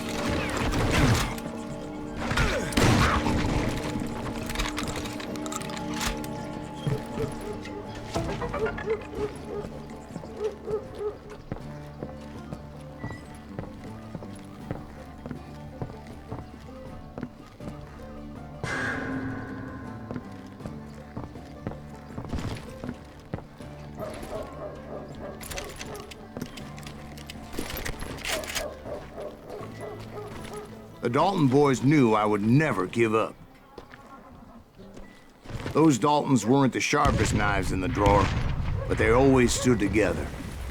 The Dalton boys knew I would never give up. Those Daltons weren't the sharpest knives in the drawer, but they always stood together.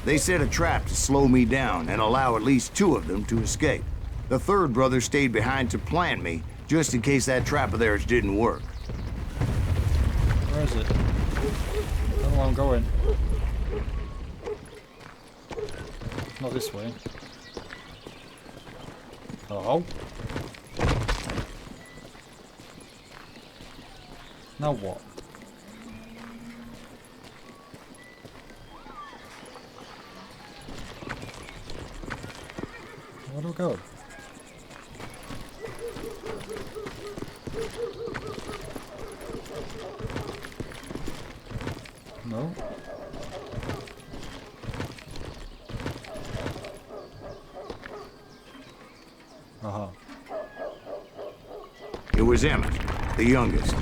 They set a trap to slow me down and allow at least 2 of them to escape. The 3rd brother stayed behind to plant me, just in case that trap of theirs didn't work. Where is it? I don't know where I'm going. Not this way. Oh. Now what? Where do I go? No. Uh-huh. It was Emmett, the youngest,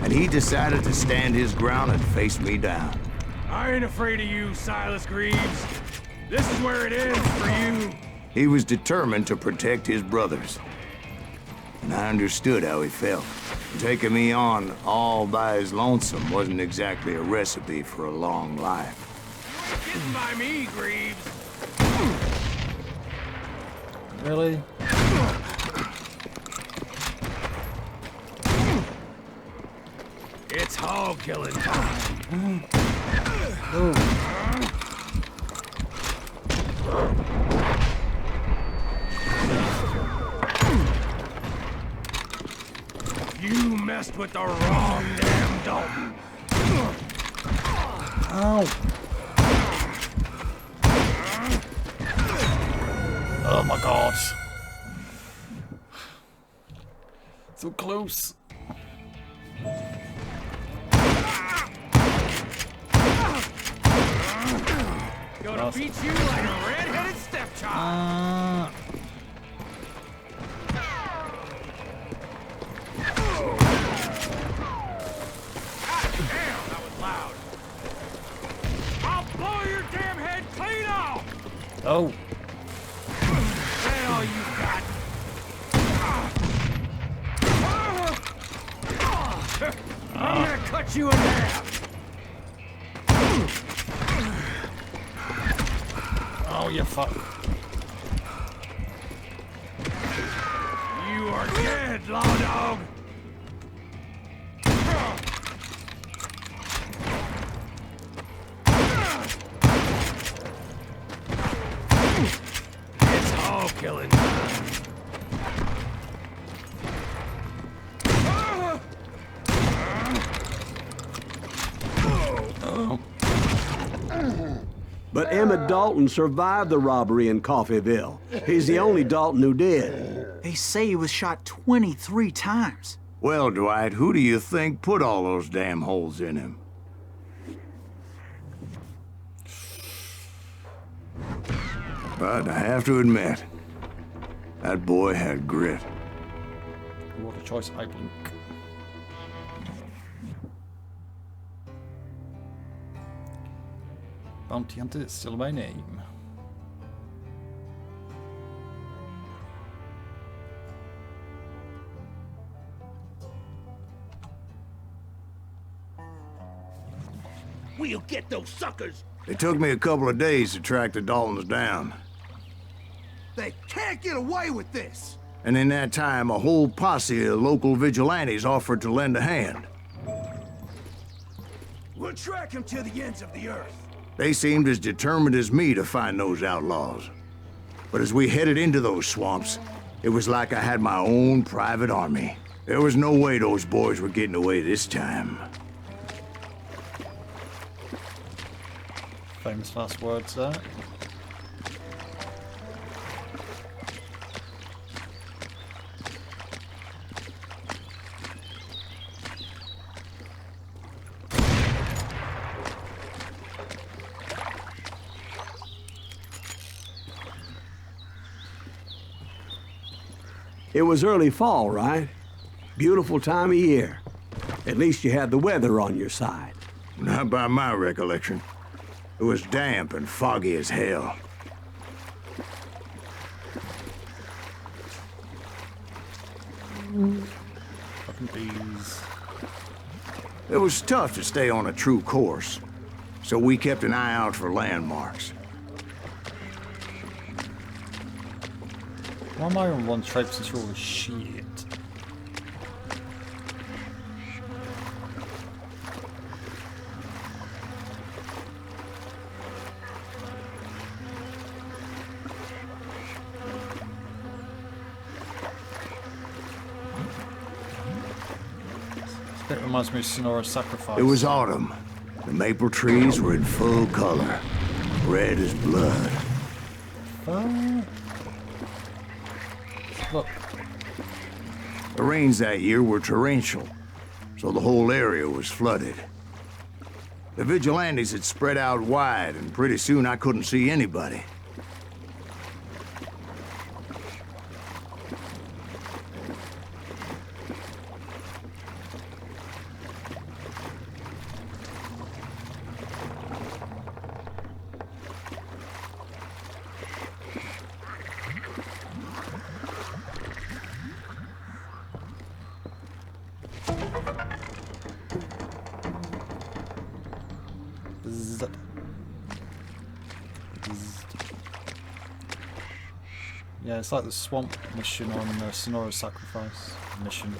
and he decided to stand his ground and face me down. I ain't afraid of you, Silas Greaves. This is where it ends for you. He was determined to protect his brothers. And I understood how he felt. Taking me on all by his lonesome wasn't exactly a recipe for a long life. You ain't getting by me, Greaves. Really? It's hog killing time. You messed with the wrong damn Dalton. Ow. Oh my god. So close. Gonna beat you like a red-headed stepchild. Damn, that was loud. I'll blow your damn head clean off. Oh. That's all you got. I'm gonna cut you in half. Oh, you fuck. You are dead, law dog. It's all killing time. Oh. But Emmett Dalton survived the robbery in Coffeyville. He's the only Dalton who did. They say he was shot 23 times. Well, Dwight, who do you think put all those damn holes in him? But I have to admit, that boy had grit. What a choice, I blink. Bounty Hunter is still my name. We'll get those suckers. It took me a couple of days to track the Daltons down. They can't get away with this! And in that time, a whole posse of local vigilantes offered to lend a hand. We'll track him to the ends of the earth. They seemed as determined as me to find those outlaws. But as we headed into those swamps, it was like I had my own private army. There was no way those boys were getting away this time. Famous last words there. It was early fall, right? Beautiful time of year. At least you had the weather on your side. Not by my recollection. It was damp and foggy as hell. Fucking bees. It was tough to stay on a true course, so we kept an eye out for landmarks. Why am I on one traipsing through all this shit? It reminds me of Sonora's Sacrifice. It was autumn. The maple trees were in full color, red as blood. Look. The rains that year were torrential, so the whole area was flooded. The vigilantes had spread out wide, and pretty soon I couldn't see anybody. Yeah, it's like the swamp mission on Sonora's Sacrifice mission.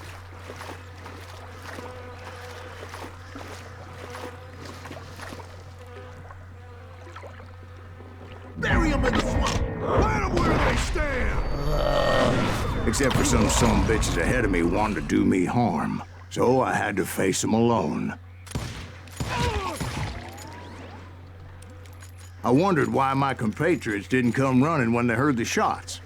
Except for some bitches ahead of me wanting to do me harm. So I had to face them alone. I wondered why my compatriots didn't come running when they heard the shots.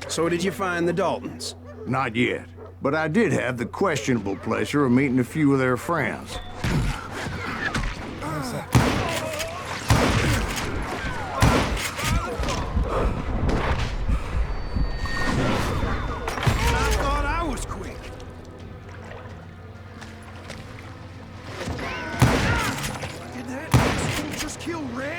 So did you find the Daltons? Not yet, but I did have the questionable pleasure of meeting a few of their friends. I thought I was quick. Did that asshole just kill Red?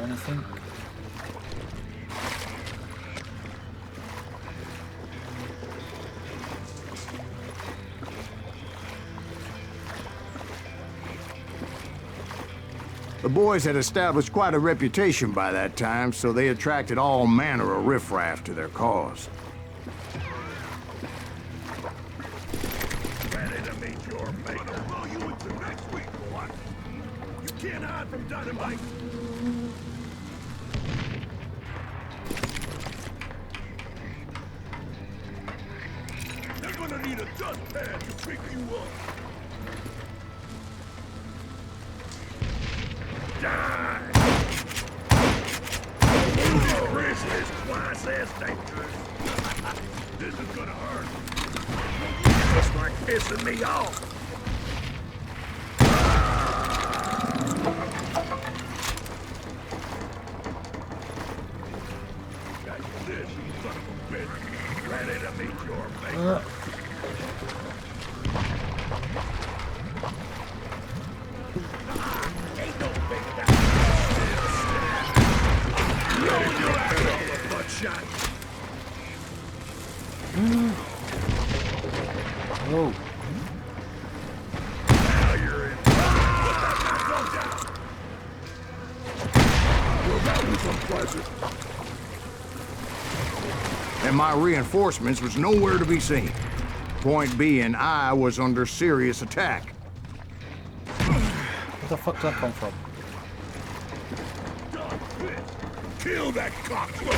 Anything? The boys had established quite a reputation by that time, so they attracted all manner of riffraff to their cause. Ready to meet your mate. I'll blow you into next week, boy. You can't hide from dynamite. They're gonna need a dustpan to pick you up. Die! Grizzly's twice as dangerous. This is gonna hurt. Just like pissing me off. Got this, you son of a bitch. Ready to meet your mate. Ain't no big guy. Shot. Whoa. Now you're in. Put that gun down. Well, that was unpleasant. And my reinforcements was nowhere to be seen. Point being, I was under serious attack. Where the fuck did that come from? Kill that cocksucker!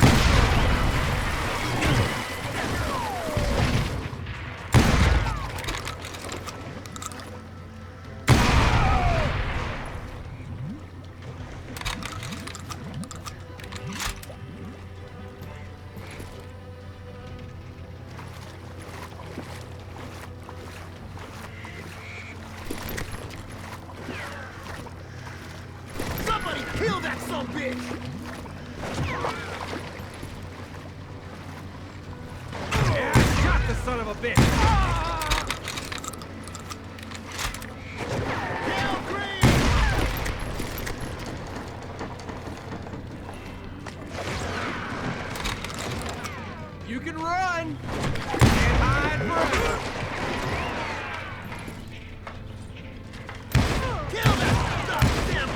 Somebody kill that sumbitch! Yeah, I shot the son of a bitch! Kill Green! You can run! Can't hide forever! Kill that goddamn!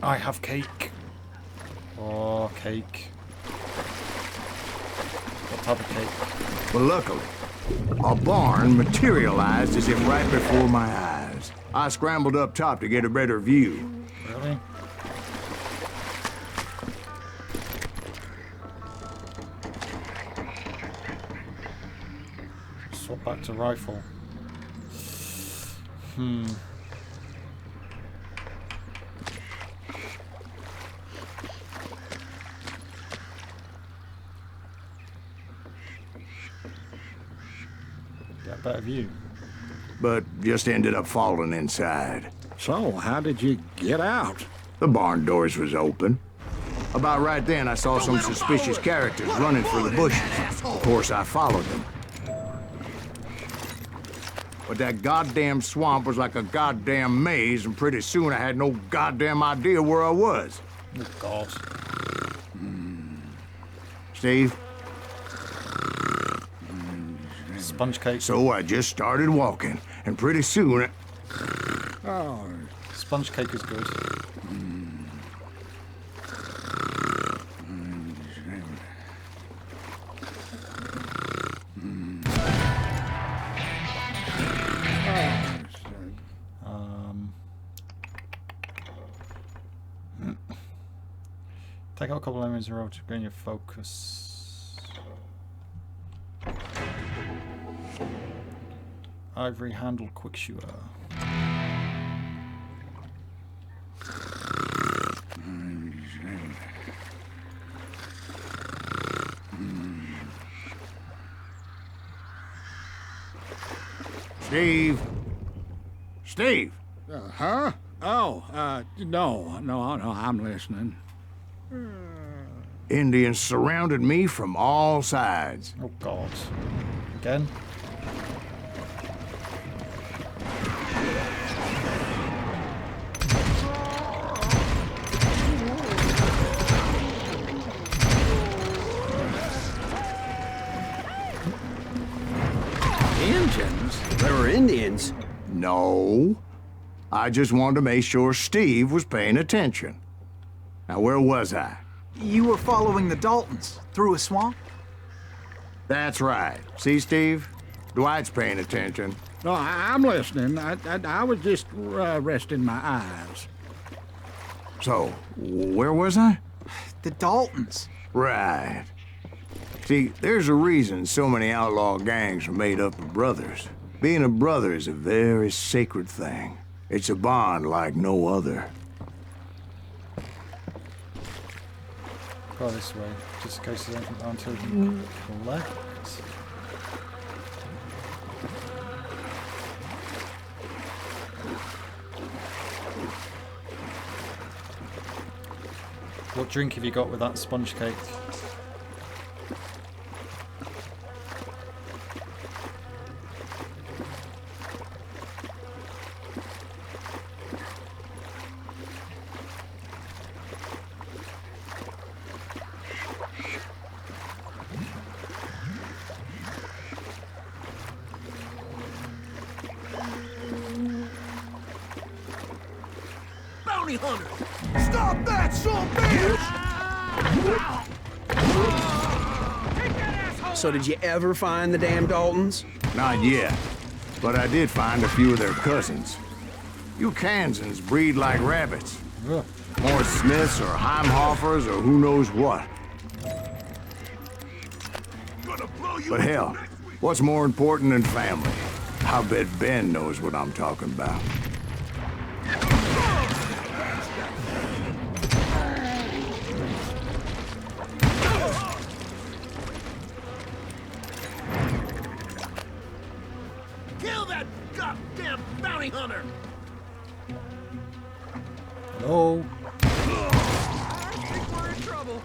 I have cake. Oh, cake. What type of cake? But luckily, a barn materialized as if right before my eyes. I scrambled up top to get a better view. Really? Swap back to rifle. Get a better view. But just ended up falling inside. So, how did you get out? The barn doors was open. About right then, I saw some suspicious characters running for the bushes. Of course, I followed them. But that goddamn swamp was like a goddamn maze, and pretty soon I had no goddamn idea where I was. Oh, God. Steve? Sponge cake. So I just started walking, and pretty soon... Oh, Sponge cake is good. Take out a couple of enemies in a row to gain your focus. Ivory handle quick shooter. Steve? Steve? huh? Oh, no, I'm listening. Indians surrounded me from all sides. Oh, God. Again? Indians? There were Indians? No. I just wanted to make sure Steve was paying attention. Now, where was I? You were following the Daltons through a swamp? That's right. See, Steve? Dwight's paying attention. No, I'm listening. I was just resting my eyes. So, where was I? The Daltons. Right. See, there's a reason so many outlaw gangs are made up of brothers. Being a brother is a very sacred thing. It's a bond like no other. Go this way, just in case there's anything around to collect. What drink have you got with that sponge cake? Bounty hunter! Stop that, son bitch! So did you ever find the damn Daltons? Not yet, but I did find a few of their cousins. You Kansans breed like rabbits. Ugh. More Smiths or Heimhoffers or who knows what. But hell, what's more important than family? I bet Ben knows what I'm talking about. Kill that goddamn bounty hunter! Hello? I think we're in trouble.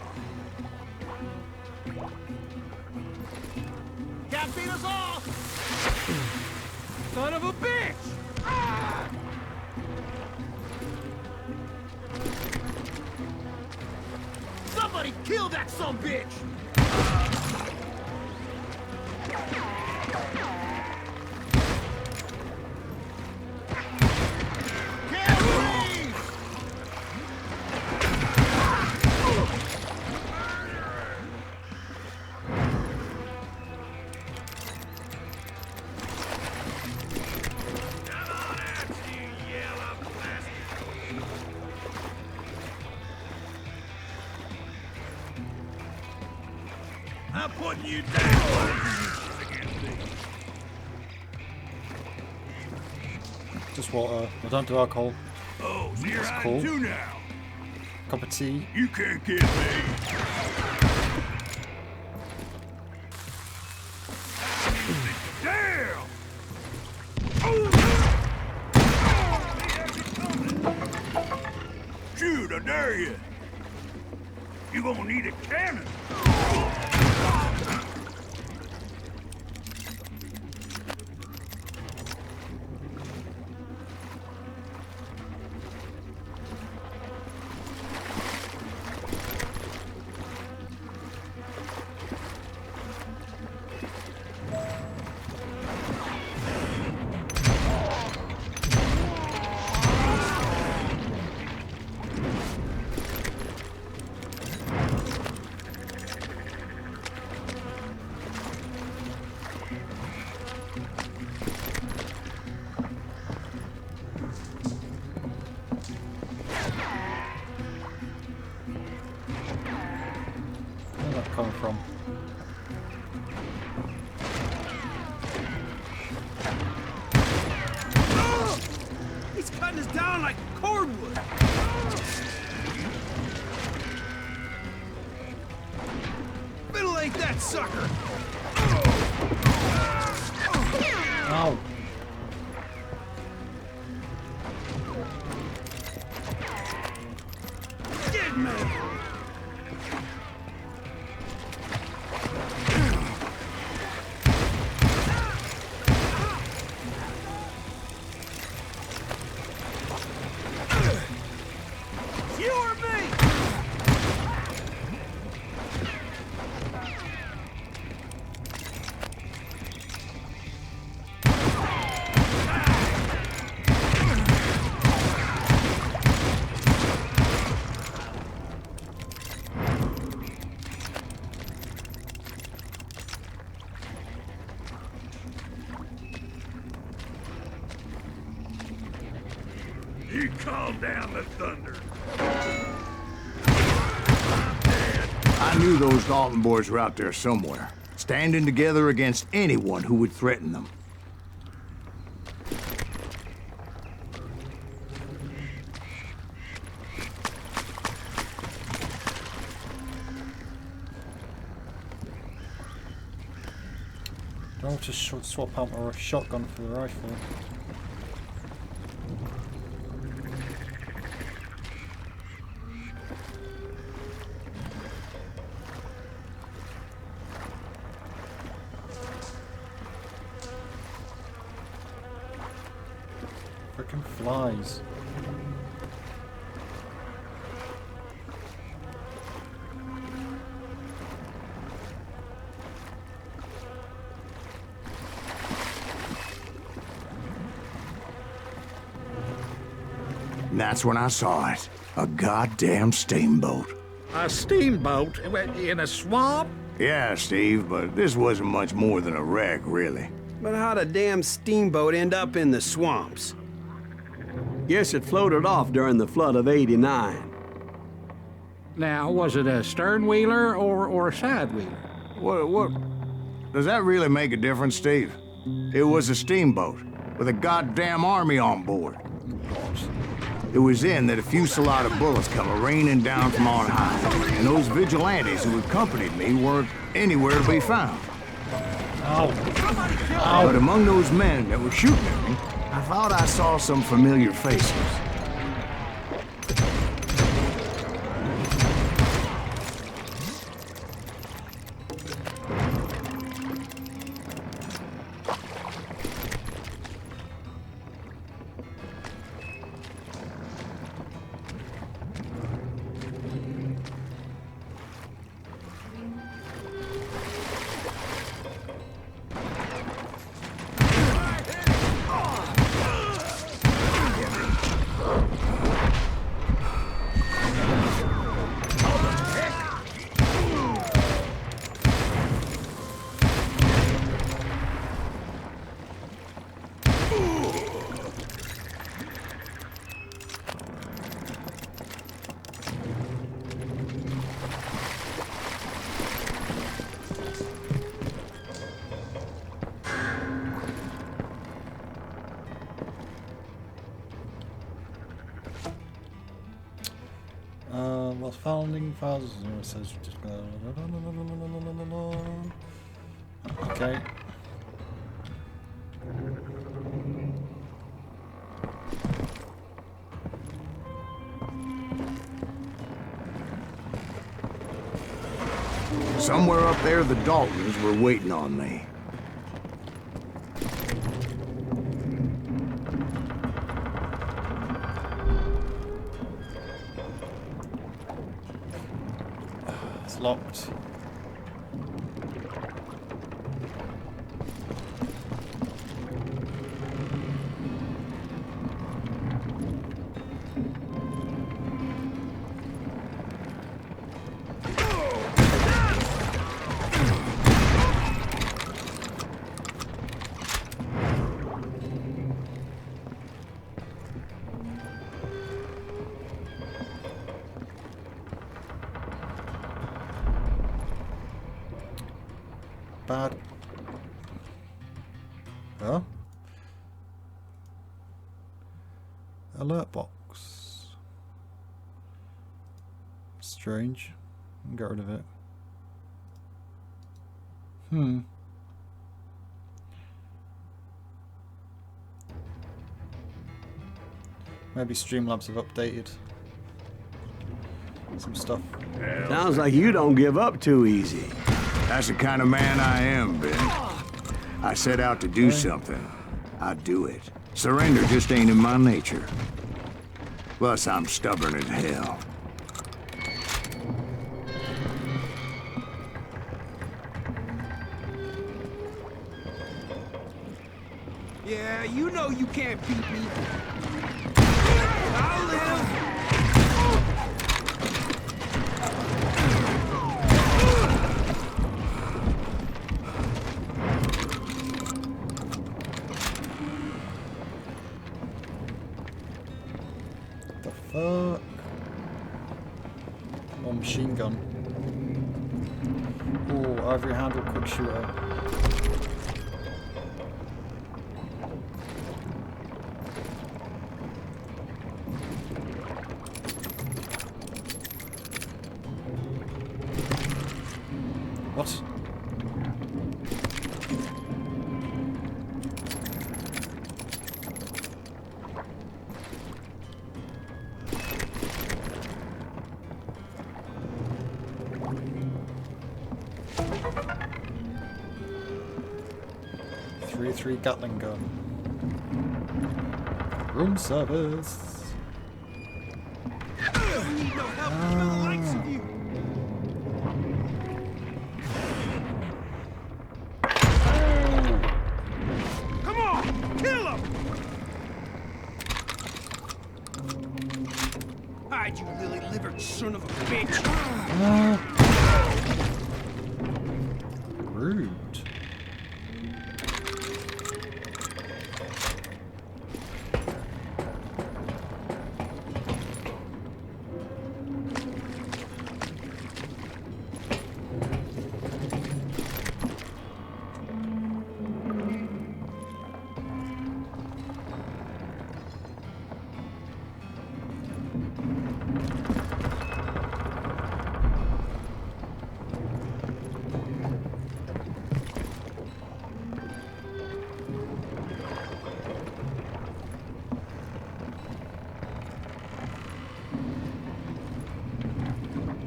Can't beat us all! Son of a bitch! Ah! Somebody kill that son bitch! I'm putting you down! Just water. I don't do alcohol. Oh, so you're That's hiding cool. too now. Cup of tea. You can't get me. Damn! Shoot, I dare you. You gonna need a cannon. Where's that coming from? He's cutting us down like cordwood. Ventilate that sucker. Ow! Get me. You or me? You calm down the thunder. I knew those Dalton boys were out there somewhere, standing together against anyone who would threaten them. Don't just swap out my shotgun for the rifle. Frickin' flies. And that's when I saw it. A goddamn steamboat. A steamboat in a swamp? Yeah, Steve, but this wasn't much more than a wreck, really. But how'd a damn steamboat end up in the swamps? Guess it floated off during the flood of '89. Now, was it a stern wheeler or a side wheeler? What? Does that really make a difference, Steve? It was a steamboat with a goddamn army on board. It was then that a fusillade of bullets come raining down from on high, and those vigilantes who accompanied me weren't anywhere to be found. Ow! But among those men that were shooting at me, I thought I saw some familiar faces. founding fathers. Okay. Somewhere up there, the Daltons were waiting on me. It's locked. Bad. Huh? Alert box. Strange. Get rid of it. Maybe Streamlabs have updated some stuff. Sounds like you don't give up too easy. That's the kind of man I am, Ben. I set out to do something. I do it. Surrender just ain't in my nature. Plus, I'm stubborn as hell. Yeah, you know you can't beat me. I'll live. The fuck? Oh, machine gun. Oh, ivory handle quick shooter. What? .303 Gatling gun. Room service. Need no help from the likes of you. Come on, kill him! Hide, you lily-livered son of a bitch! Rude.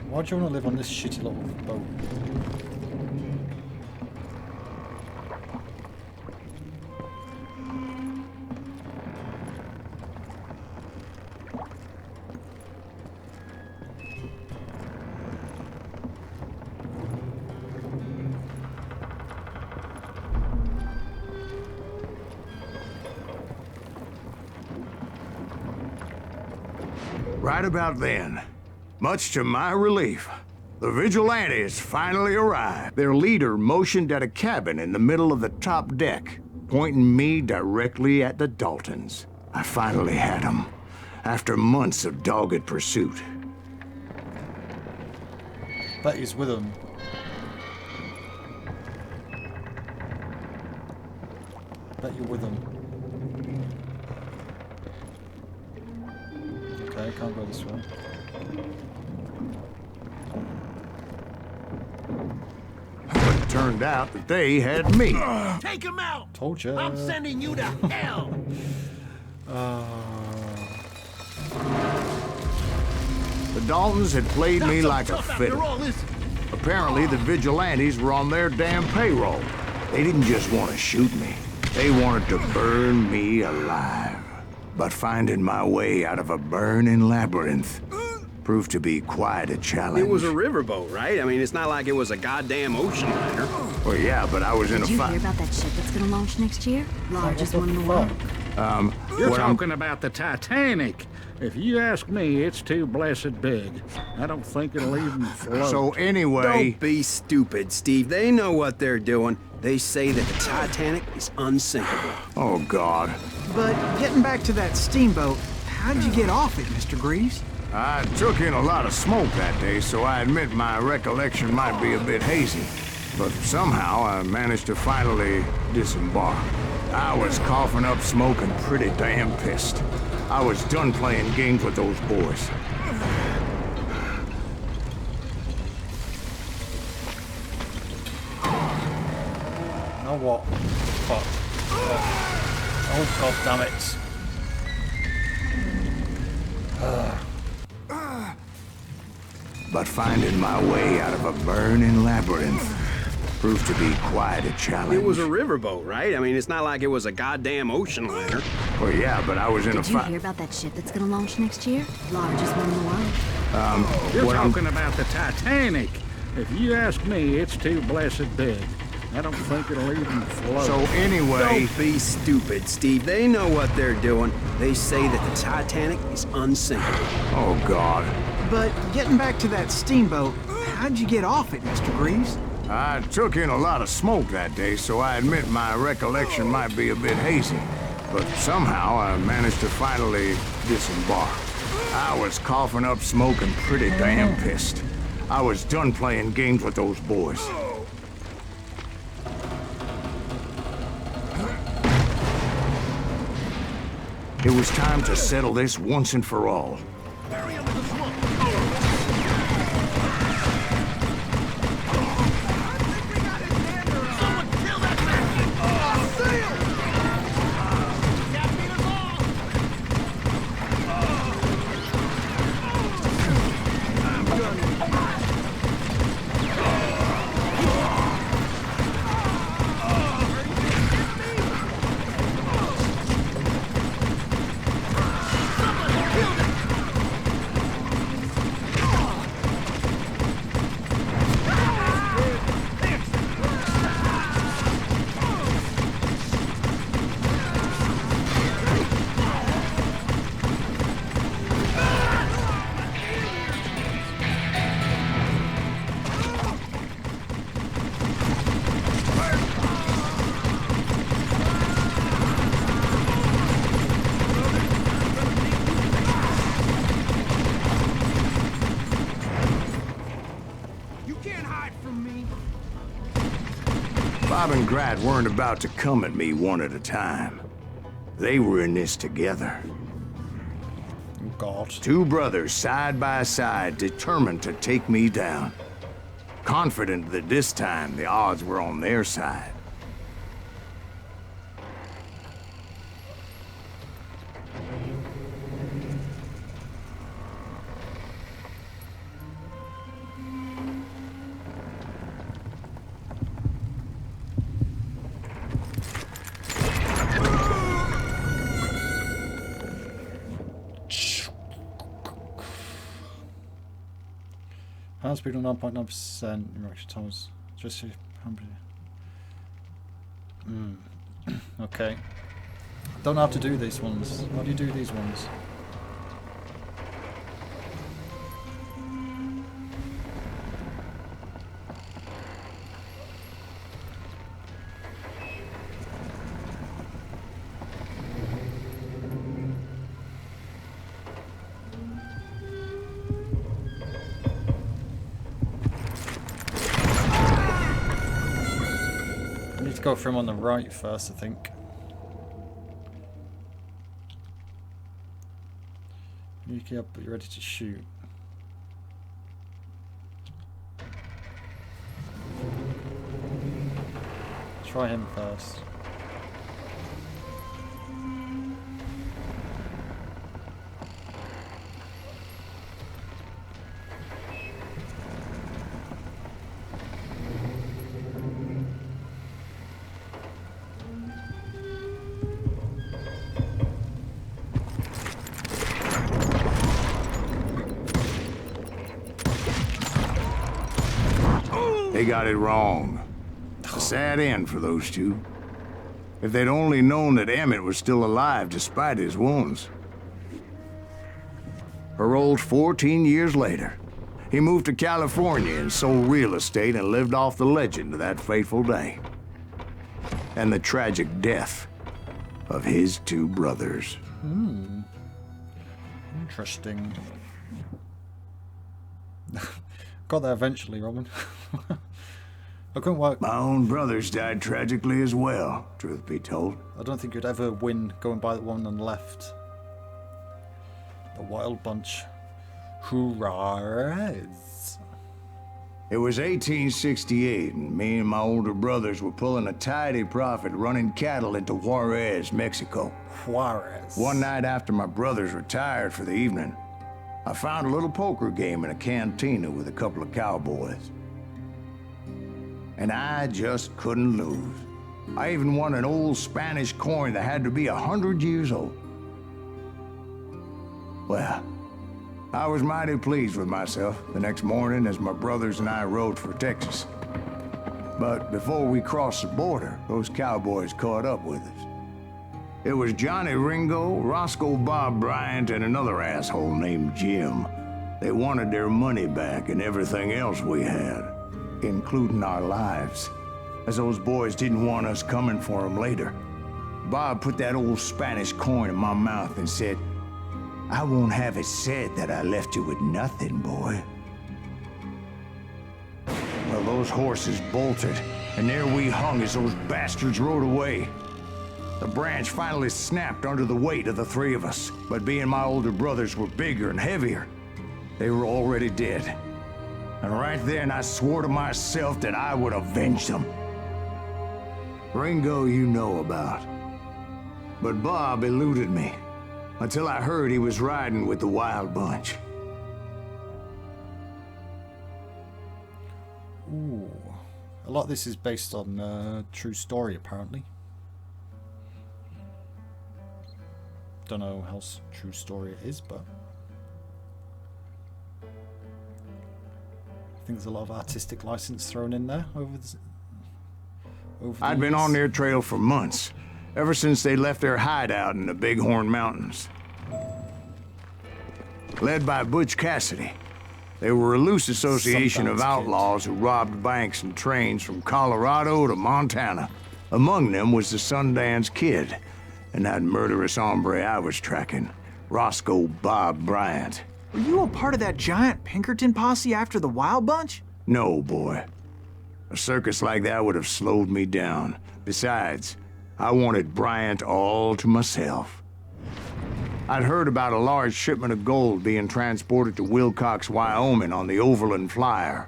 Why do you want to live on this shitty little boat? Right about then, much to my relief, the vigilantes finally arrived. Their leader motioned at a cabin in the middle of the top deck, pointing me directly at the Daltons. I finally had them, after months of dogged pursuit. Bet he's with them. Bet you're with them. Okay, can't go this way. turned out that they had me. Take him out! Told you. I'm sending you to hell! The Daltons had played me like a Tough fiddle. after all, is it? Apparently, the vigilantes were on their damn payroll. They didn't just want to shoot me. They wanted to burn me alive. But finding my way out of a burning labyrinth proved to be quite a challenge. It was a riverboat, right? I mean, it's not like it was a goddamn ocean liner. Well, yeah, but I was in a Did you fight. hear about that ship that's gonna launch next year? Largest one in the world. You're what I'm- talking about the Titanic. If you ask me, it's too blessed big. I don't think it'll even float. So anyway, Don't be stupid, Steve. They know what they're doing. They say that the Titanic is unsinkable. oh God, But getting back to that steamboat, how'd you get off it, Mr. Greaves? I took in a lot of smoke that day, so I admit my recollection might be a bit hazy. But somehow I managed to finally disembark. I was coughing up smoke and pretty damn pissed. I was done playing games with those boys. Now what? Fuck. Oh god damn it. But finding my way out of a burning labyrinth proved to be quite a challenge. It was a riverboat, right? I mean, it's not like it was a goddamn ocean liner. Well, yeah, but I was in a Did you fight. hear about that ship that's gonna launch next year? Largest one in the world. You're what I'm- talking about the Titanic. If you ask me, it's too blessed big. I don't think it'll even float. So anyway, Don't be stupid, Steve. They know what they're doing. They say that the Titanic is unsinkable. oh God, But getting back to that steamboat, how'd you get off it, Mr. Greaves? I took in a lot of smoke that day, so I admit my recollection might be a bit hazy. But somehow I managed to finally disembark. I was coughing up smoke and pretty damn pissed. I was done playing games with those boys. It was time to settle this once and for all. Bury him in the swamp! Someone kill that bastard! Can't beat us all! You can't hide from me! Bob and Grat weren't about to come at me one at a time. They were in this together. Oh god. Two brothers side by side, determined to take me down. Confident that this time the odds were on their side. Hand speed on 9.9%. Interaction times. Just okay. Don't know how to do these ones. How do you do these ones? I need to go for him on the right first, I think. You get up, but you're ready to shoot. try him first. They got it wrong. A sad end for those two. If they'd only known that Emmett was still alive despite his wounds. Paroled 14 years later, he moved to California and sold real estate and lived off the legend of that fateful day. And the tragic death of his two brothers. Interesting. Got there eventually, Robin. I couldn't work. My own brothers died tragically as well, truth be told. I don't think you'd ever win going by the one on the left. The Wild Bunch. Juarez. It was 1868, and me and my older brothers were pulling a tidy profit running cattle into Juarez, Mexico. Juarez. One night after my brothers retired for the evening, I found a little poker game in a cantina with a couple of cowboys. And I just couldn't lose. I even won an old Spanish coin that had to be 100 years old. Well, I was mighty pleased with myself the next morning as my brothers and I rode for Texas. But before we crossed the border, those cowboys caught up with us. It was Johnny Ringo, Roscoe Bob Bryant, and another asshole named Jim. They wanted their money back and everything else we had, including our lives, as those boys didn't want us coming for them later. Bob put that old Spanish coin in my mouth and said, "I won't have it said that I left you with nothing, boy." Well, those horses bolted, and there we hung as those bastards rode away. The branch finally snapped under the weight of the three of us, but being my older brothers were bigger and heavier, they were already dead. And right then I swore to myself that I would avenge them. Ringo you know about. But Bob eluded me, until I heard he was riding with the Wild Bunch. Ooh. A lot of this is based on a true story, apparently. Don't know how true story it is, but I think there's a lot of artistic license thrown in there over the I'd been years. on their trail for months, ever since they left their hideout in the Bighorn Mountains. Led by Butch Cassidy, they were a loose association of outlaws who robbed banks and trains from Colorado to Montana. Among them was the Sundance Kid, and that murderous hombre I was tracking, Roscoe Bob Bryant. Were you a part of that giant Pinkerton posse after the Wild Bunch? No, boy. A circus like that would have slowed me down. Besides, I wanted Bryant all to myself. I'd heard about a large shipment of gold being transported to Wilcox, Wyoming on the Overland Flyer.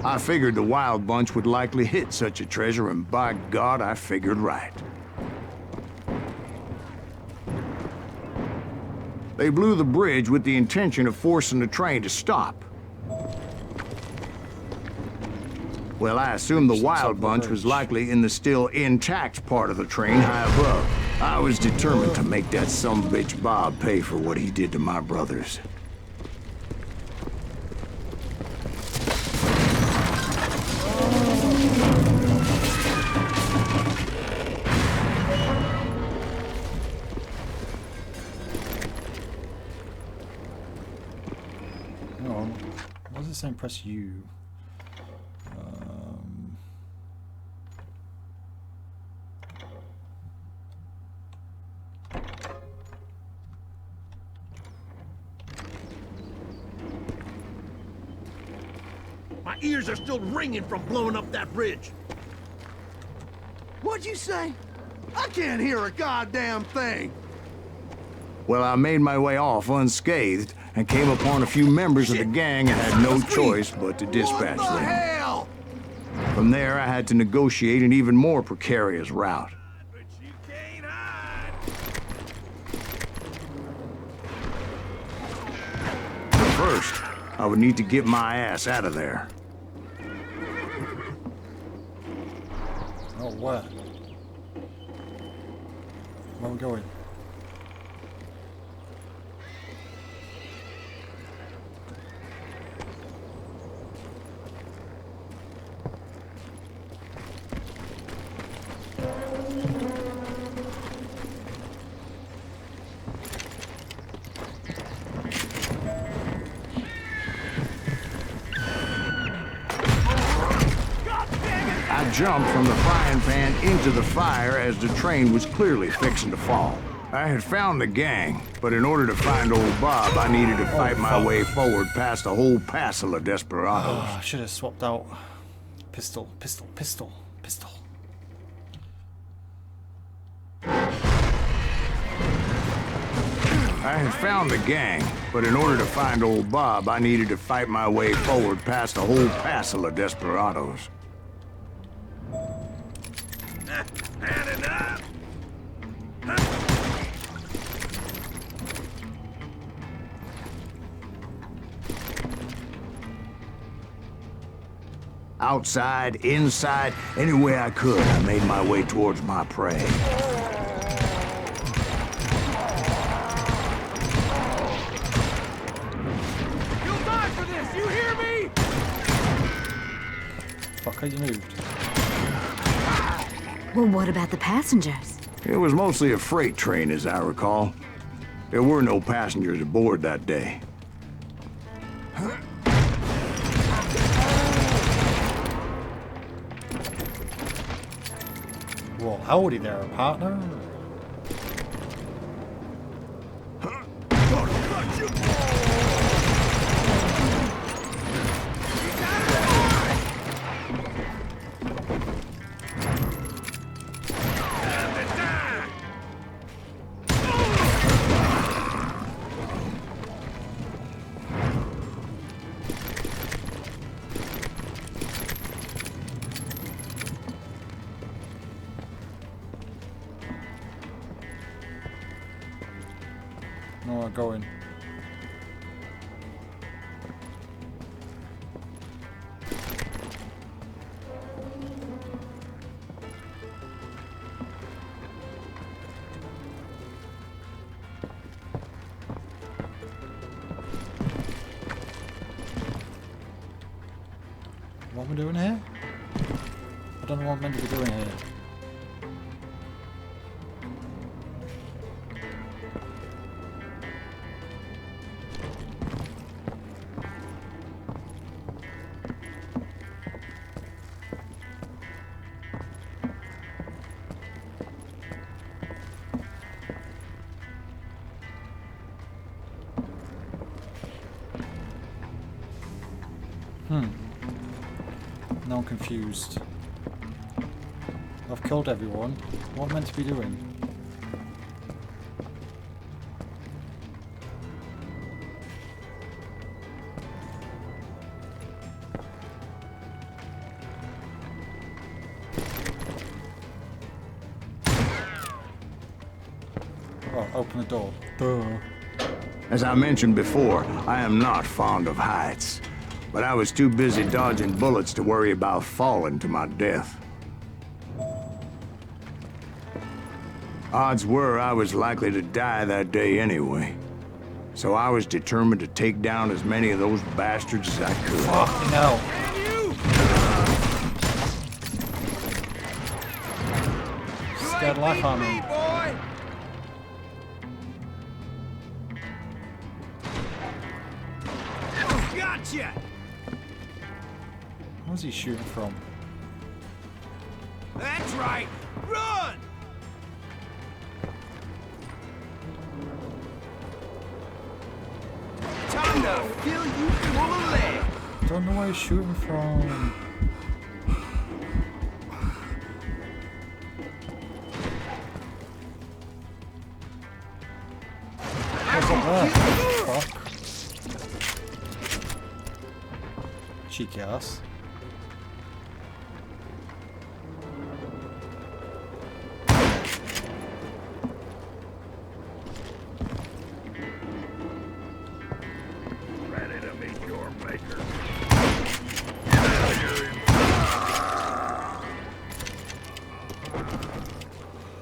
I figured the Wild Bunch would likely hit such a treasure, and by God, I figured right. They blew the bridge with the intention of forcing the train to stop. Well, I assumed the Wild Bunch was likely in the still intact part of the train high above. I was determined to make that sumbitch Bob pay for what he did to my brothers. Hang on. What does it say? Press U. My ears are still ringing from blowing up that bridge. What'd you say? I can't hear a goddamn thing. Well, I made my way off unscathed and came upon a few members of the gang and had no choice but to dispatch What the them. hell? From there, I had to negotiate an even more precarious route. But you can't hide. But first, I would need to get my ass out of there. Oh, where? Where are we going? I jumped from the frying pan into the fire as the train was clearly fixing to fall. I had found the gang, but in order to find old Bob, I needed to fight my way forward past a whole passel of desperados. Oh, I should have swapped out. Pistol, pistol, pistol, pistol. I had found the gang, but in order to find old Bob, I needed to fight my way forward past a whole passel of desperados. Had enough? Outside, inside, any way I could, I made my way towards my prey. You'll die for this, you hear me? Fuck, you moved. Well, what about the passengers? It was mostly a freight train, as I recall. There were no passengers aboard that day. Well, howdy there, partner. No, I'm going. What am I doing here? I don't know what I'm meant to be doing here. Now I'm confused. I've killed everyone. What am I meant to be doing? Oh, open the door. Duh. As I mentioned before, I am not fond of heights. But I was too busy dodging bullets to worry about falling to my death. Odds were I was likely to die that day anyway. So I was determined to take down as many of those bastards as I could. Fucking hell. Scared life out of me. Gotcha! Where's he shooting from? That's right! Run! Time to fill you full of lead! Don't know where he's shooting from. What's up there? Fuck. Cheeky ass.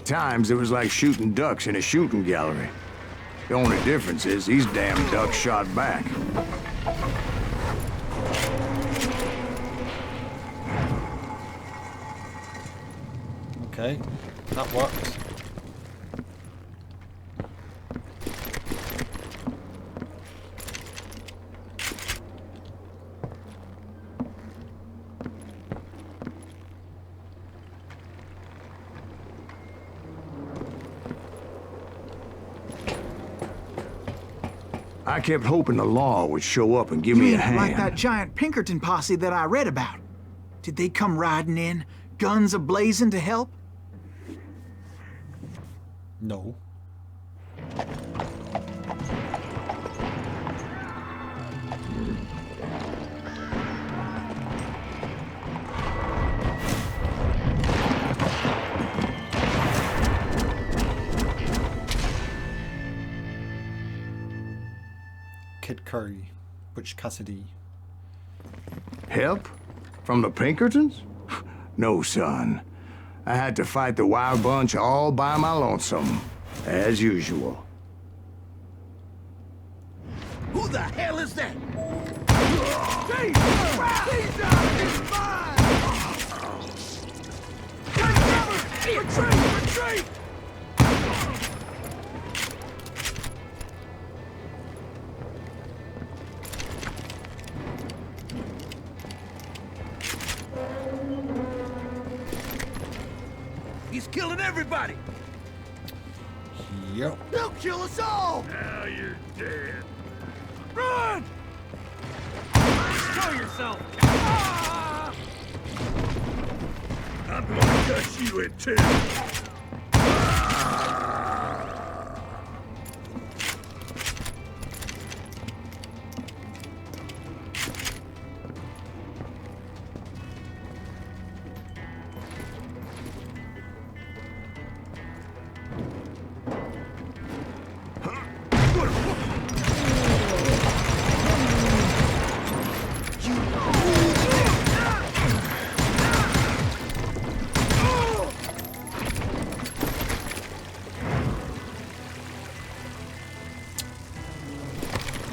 Times it was like shooting ducks in a shooting gallery. The only difference is these damn ducks shot back. Okay, that worked. I kept hoping the law would show up and give You me a mean hand. like that giant Pinkerton posse that I read about? Did they come riding in, guns a-blazing to help? No. Kid Curry, Butch Cassidy. Help? From the Pinkertons? No, son. I had to fight the wild bunch all by my lonesome, as usual. Who the hell is that? Retreat! He's killing everybody! Yep. He'll kill us all! Now you're dead. Run! Show yourself! Ah! I'm gonna cut you in two.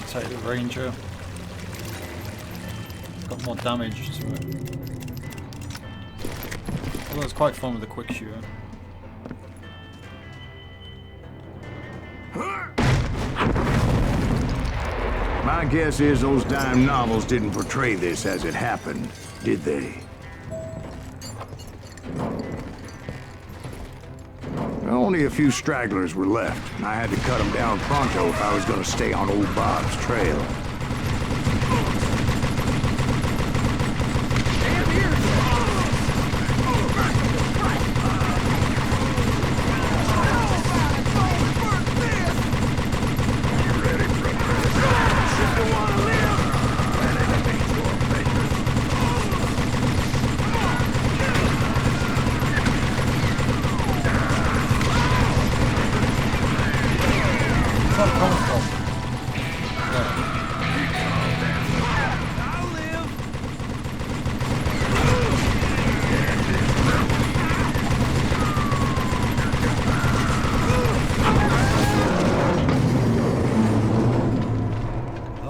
Take the Ranger. Got more damage to it. Although it's quite fun with the quick shooter. My guess is those dime novels didn't portray this as it happened, did they? Only a few stragglers were left, and I had to cut them down pronto if I was going to stay on old Bob's trail.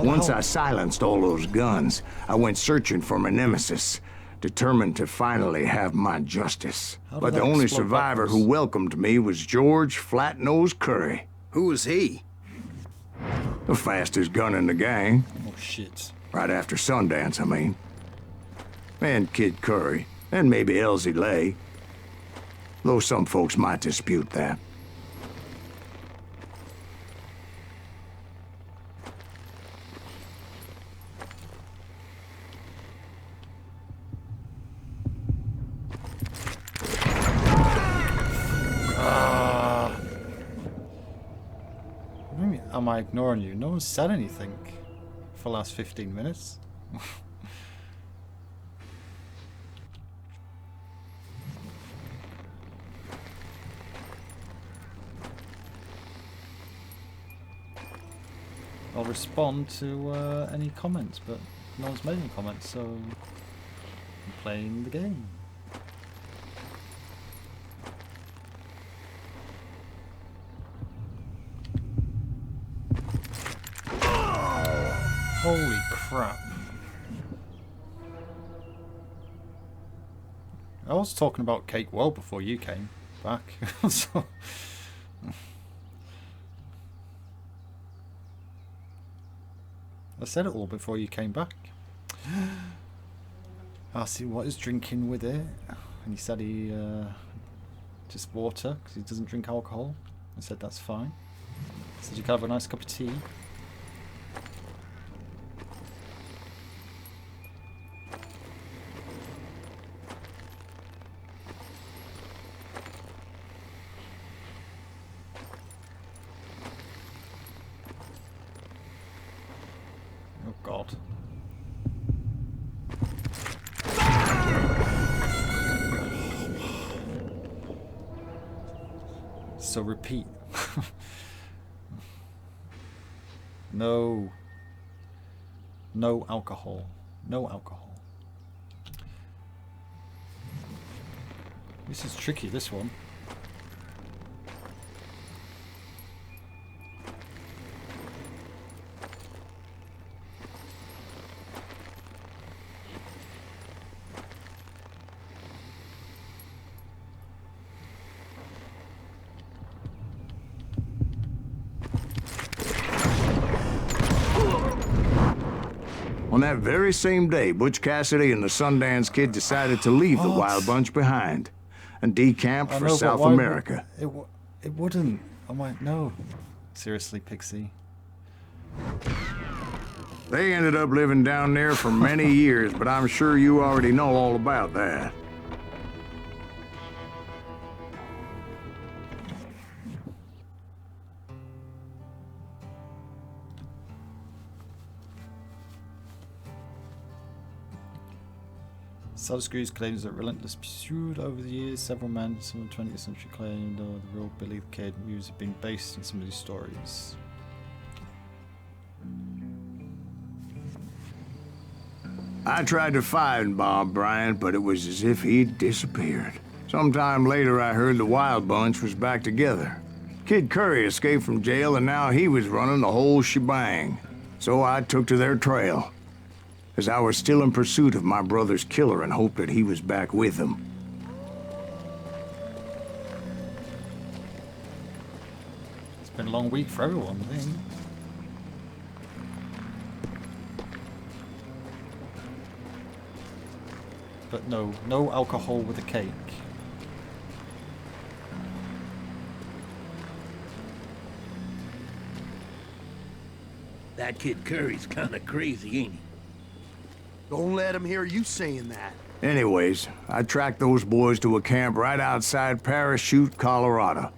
Once I silenced all those guns, I went searching for my nemesis, determined to finally have my justice. But the only survivor who welcomed me was George Flat-Nose Curry. Who was he? The fastest gun in the gang. Oh, shit. Right after Sundance, I mean. And Kid Curry, and maybe Elsie Lay. Though some folks might dispute that. Am I ignoring you? No one said anything for the last 15 minutes. I'll respond to any comments, but no one's made any comments, so I'm playing the game. Holy crap. I was talking about cake well before you came back. So, I said it all before you came back. I asked him what he's drinking with it, and he said he just water because he doesn't drink alcohol. I said that's fine. I said you can have a nice cup of tea. Oh God. So repeat. No. No alcohol. No alcohol. This is tricky, this one. On that very same day, Butch Cassidy and the Sundance Kid decided to leave the Wild Bunch behind and decamp for South America. It wouldn't. I'm like, no. Seriously, Pixie. They ended up living down there for many years, but I'm sure you already know all about that. Subscrews claims that relentless pursuit over the years. Several men from the 20th century claimed the real Billy the Kid news have been based on some of these stories. I tried to find Bob Bryant, but it was as if he'd disappeared. Sometime later, I heard the Wild Bunch was back together. Kid Curry escaped from jail, and now he was running the whole shebang. So I took to their trail, as I was still in pursuit of my brother's killer and hoped that he was back with him. It's been a long week for everyone, I think. But no, no alcohol with the cake. That Kid Curry's kinda crazy, ain't he? Don't let him hear you saying that. Anyways, I tracked those boys to a camp right outside Parachute, Colorado.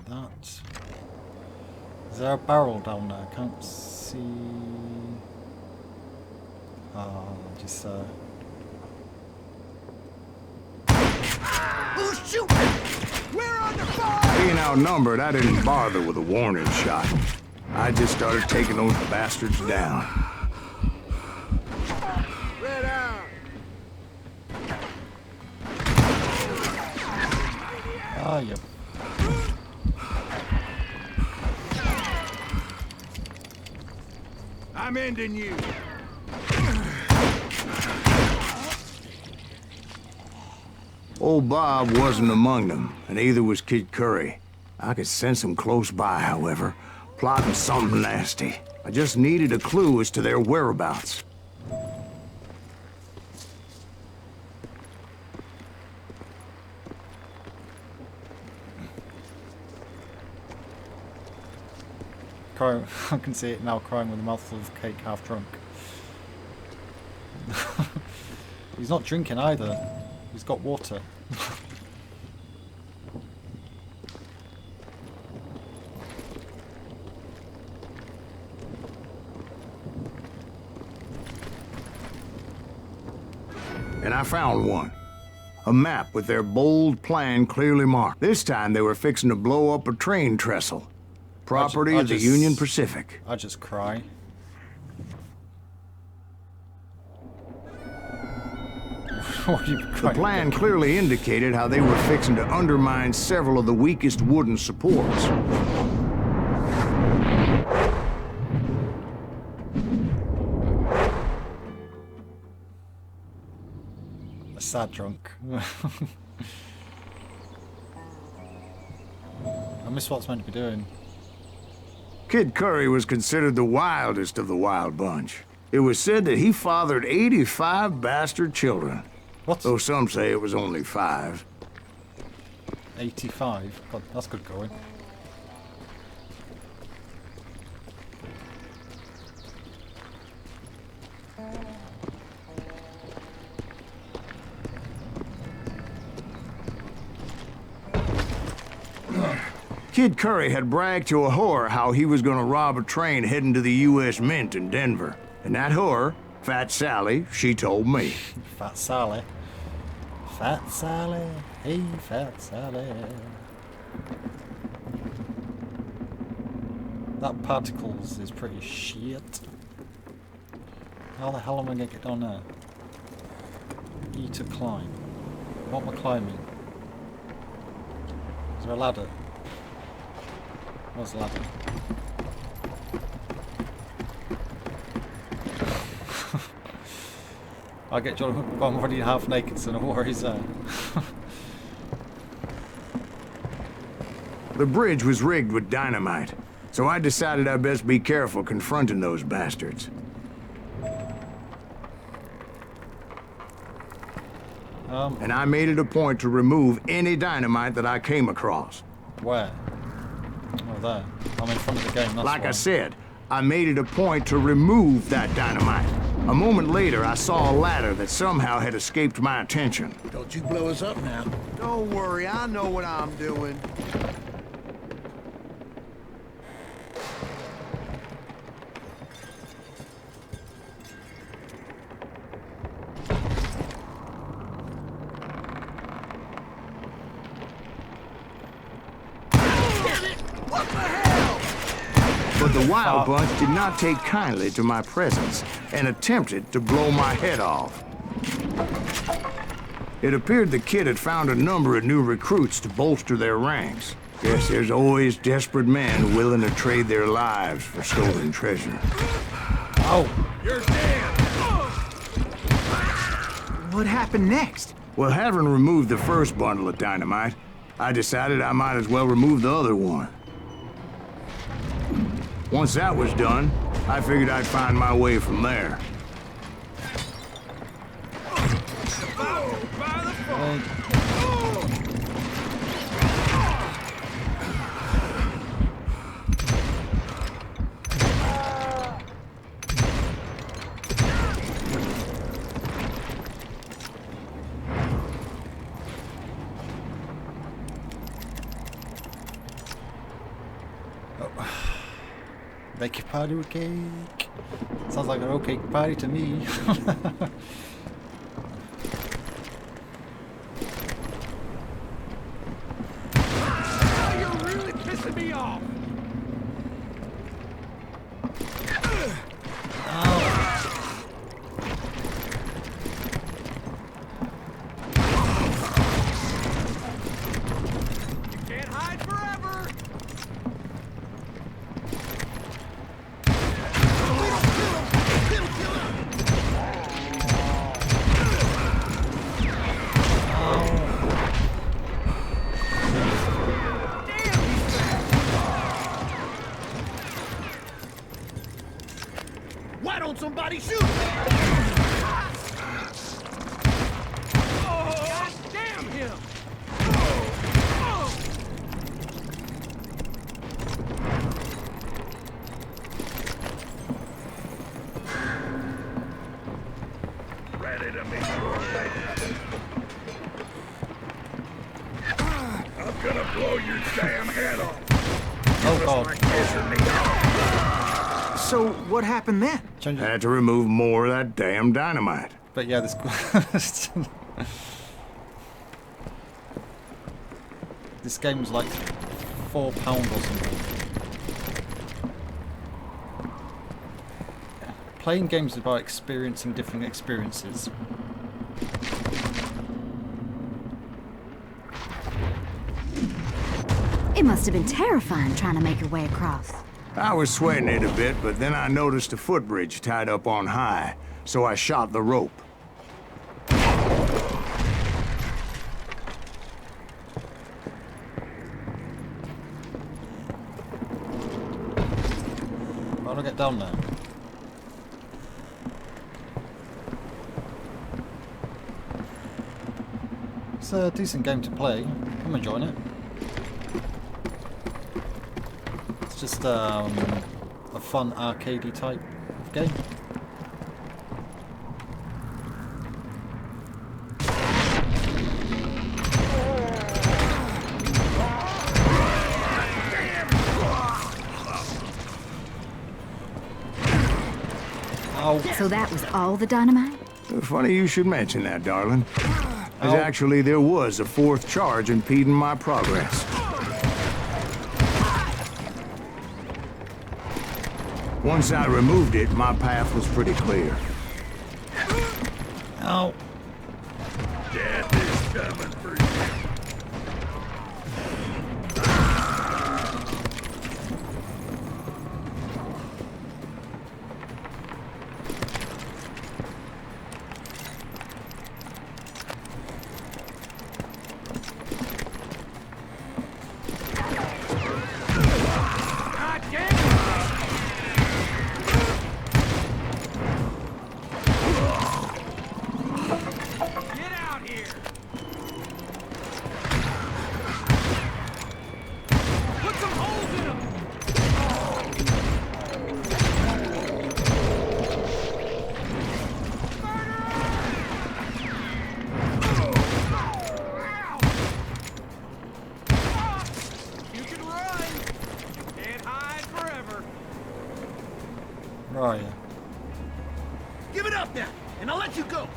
That. Is there a barrel down there? I can't see. Just Who's shooting? We're under fire! Being outnumbered, I didn't bother with a warning shot. I just started taking those bastards down. Red out! Ah, yep. I'm ending you. Old Bob wasn't among them, and neither was Kid Curry. I could sense him close by, however, plotting something nasty. I just needed a clue as to their whereabouts. Crying, I can see it now, crying with a mouthful of cake, half drunk. He's not drinking either. He's got water. And I found one. a map with their bold plan clearly marked. This time they were fixing to blow up a train trestle. Property of the Union Pacific. I just cry. The plan clearly indicated how they were fixing to undermine several of the weakest wooden supports. A sad drunk. I miss what's meant to be doing. Kid Curry was considered the wildest of the wild bunch. It was said that he fathered 85 bastard children. What? Though some say it was only 5. 85? God, that's good going. Kid Curry had bragged to a whore how he was gonna rob a train heading to the U.S. Mint in Denver. And that whore, Fat Sally, she told me. Fat Sally. Fat Sally. Hey, Fat Sally. That particles is pretty shit. How the hell am I gonna get down there? E to climb. What am I climbing? Is there a ladder? Where's the ladder? I'll get John I'm already half naked, so no worries there. The bridge was rigged with dynamite, so I decided I'd best be careful confronting those bastards. And I made it a point to remove any dynamite that I came across. Where? Oh, there. I'm in front of the game, that's Like why. I said, I made it a point to remove that dynamite. A moment later, I saw a ladder that somehow had escaped my attention. Don't you blow us up now. Don't worry, I know what I'm doing. But the Wild Bunch did not take kindly to my presence and attempted to blow my head off. It appeared the kid had found a number of new recruits to bolster their ranks. Guess there's always desperate men willing to trade their lives for stolen treasure. Oh! You're dead! What happened next? Well, having removed the first bundle of dynamite, I decided I might as well remove the other one. Once that was done, I figured I'd find my way from there. Make your party with cake. Sounds like an okay party to me. You're really pissing me off! You can't hide forever! Why don't somebody shoot? Oh, damn him! Ready to meet you, I'm gonna blow your damn head off. Oh god. Like pissing me off. So what happened then? I had to remove more of that damn dynamite. But yeah, this this game was like £4 or something. Playing games is about experiencing different experiences. It must have been terrifying trying to make your way across. I was sweating it a bit, but then I noticed a footbridge tied up on high, so I shot the rope. How do I get down there? It's a decent game to play. I'm enjoying it. It's just a fun arcadey type of game. Ow. So that was all the dynamite? Funny you should mention that, darling. As actually, there was a fourth charge impeding my progress. Once I removed it, my path was pretty clear. Ow. Death is coming for you. Where are you? Give it up now, and I'll let you go.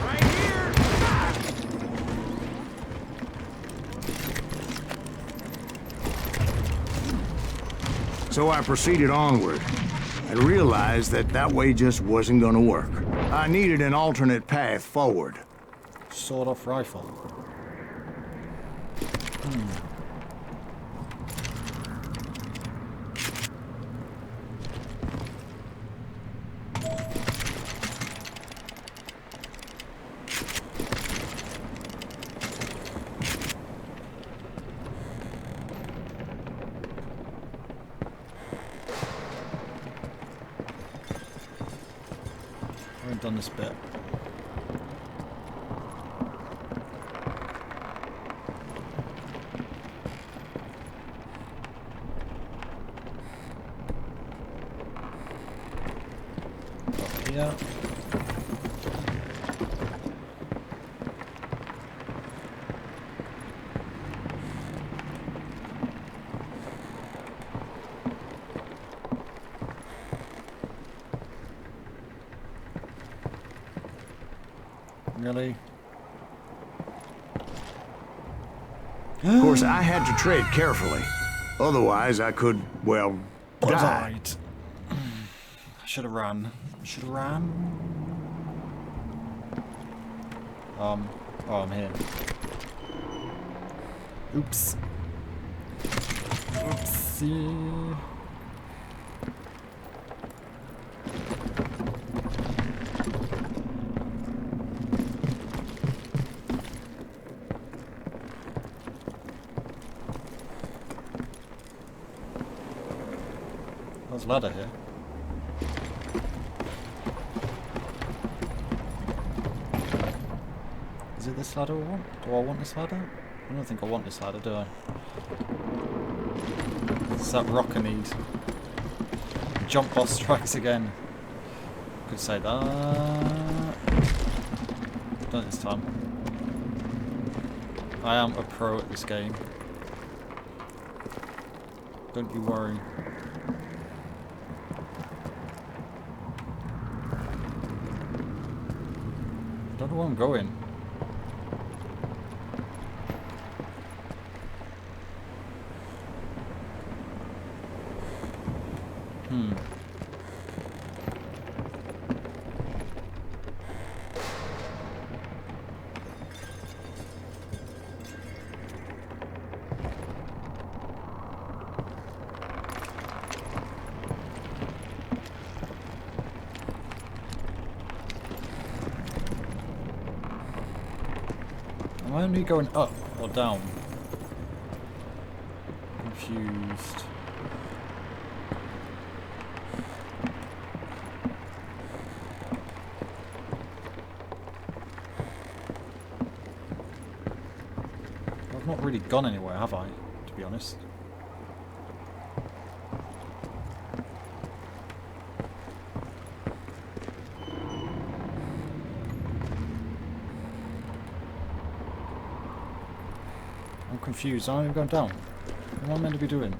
Right here. So I proceeded onward. I realized that that way just wasn't gonna work. I needed an alternate path forward. Sawed-off rifle. I haven't done this bit. Up here. Really? Of course, I had to tread carefully. Otherwise, I could, well, die. Died. I should have run. Should have ran. Oh, I'm here. Oops. Oopsie. There's a ladder here. Is it this ladder I want? Do I want this ladder? I don't think I want this ladder, do I? It's that rock I need. Jump boss strikes again. Could say that. Done it this time. I am a pro at this game. Don't you worry. wonder where I'm going. Am I only going up or down? Confused. I've not really gone anywhere, have I? To be honest. I'm confused. I'm even going down. What am I meant to be doing?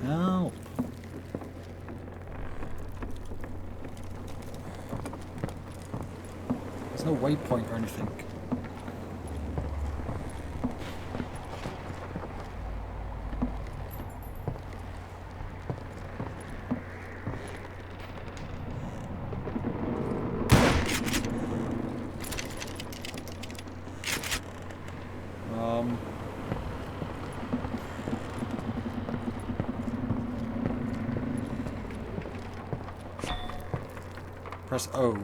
Help! There's no waypoint or anything. Press O.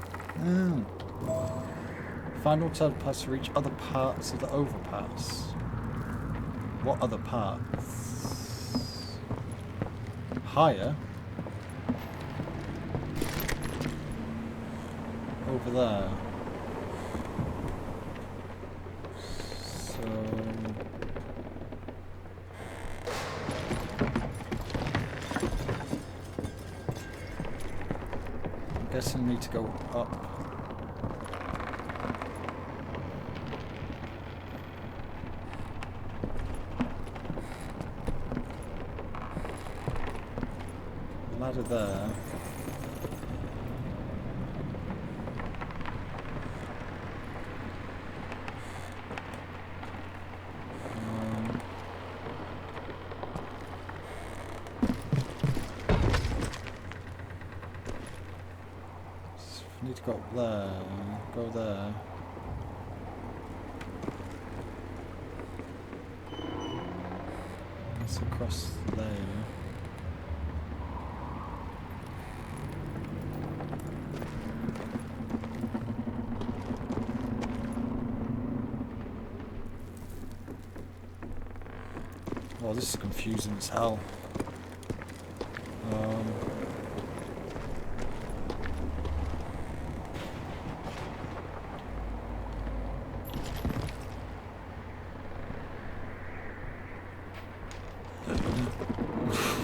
Find alternative paths to reach other parts of the overpass. What other parts? Higher? Over there. So... I guess I need to go up. Ladder there. Need to go up there, go there. That's across there. Oh, this is confusing as hell.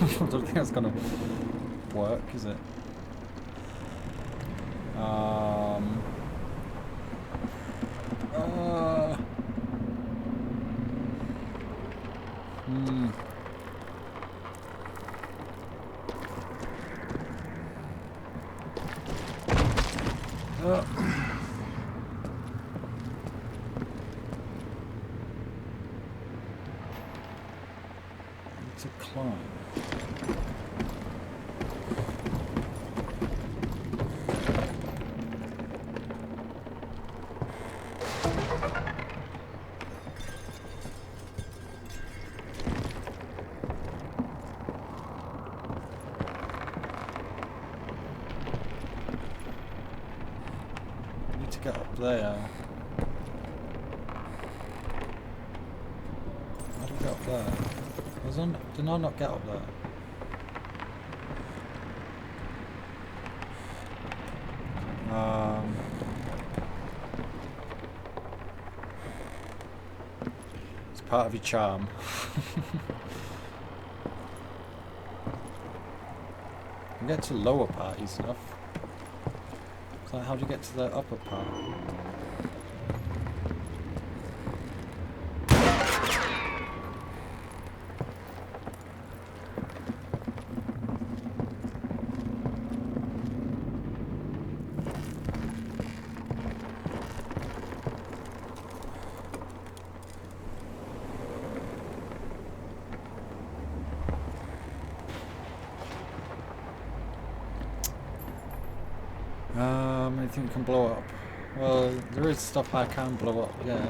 I don't think that's gonna work, is it? To climb. Need to get up there. How do we get up there? Did I not get up there? It's part of your charm. You can get to the lower part easy enough. So how do you get to the upper part? anything you can blow up. Well, there is stuff I can blow up, yeah.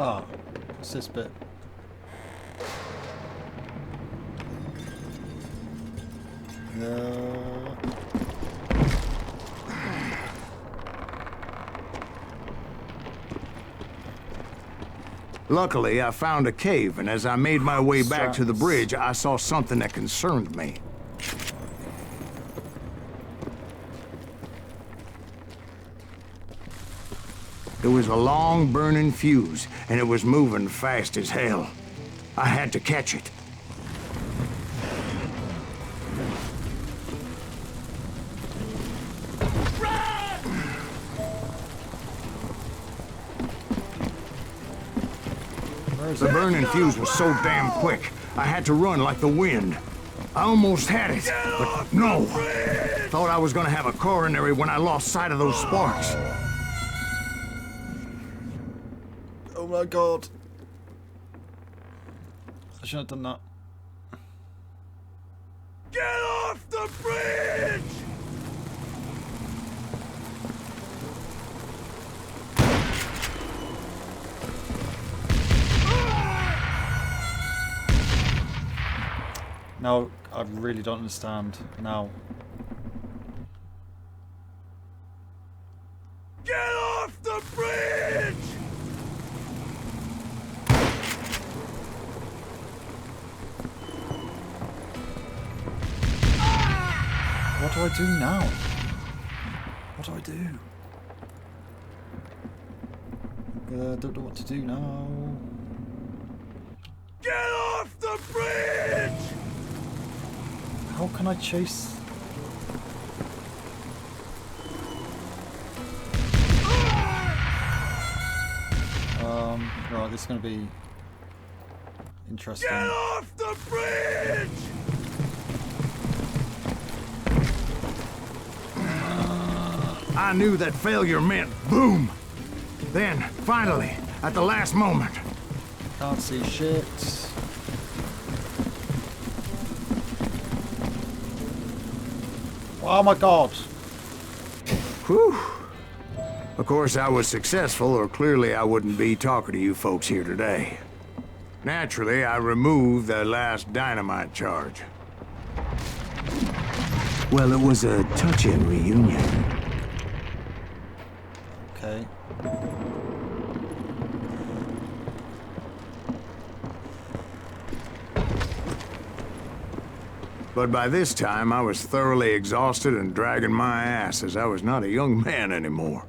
Ah, what's this bit? Luckily, I found a cave, and as I made my way back to the bridge, I saw something that concerned me. It was a long burning fuse, and it was moving fast as hell. I had to catch it. The burning fuse was so damn quick, I had to run like the wind. I almost had it, but no. Thought I was gonna have a coronary when I lost sight of those sparks. Oh my god. I shouldn't have done that. Get off the bridge! No, I really don't understand now. Get off the bridge! What do I do now? What do I do? I don't know what to do now. Get off the bridge! How can I chase? Right, this is going to be interesting. Get off the bridge! I knew that failure meant boom. Then, finally, at the last moment. Can't see shit. Oh my god. Whew. Of course, I was successful, or clearly I wouldn't be talking to you folks here today. Naturally, I removed the last dynamite charge. Well, it was a touching reunion. Okay. But by this time, I was thoroughly exhausted and dragging my ass as I was not a young man anymore.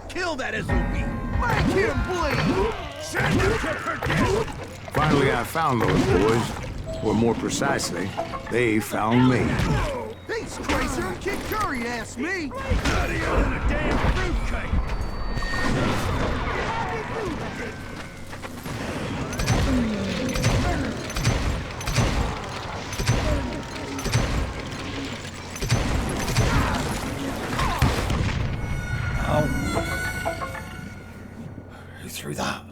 Kill that SOB! Make him bleed! Send him to forget! Finally, I found those boys. Or more precisely, they found me. Thanks, Tracer! Kid Curry asked me! Nuttier than a damn fruitcake! Who threw that?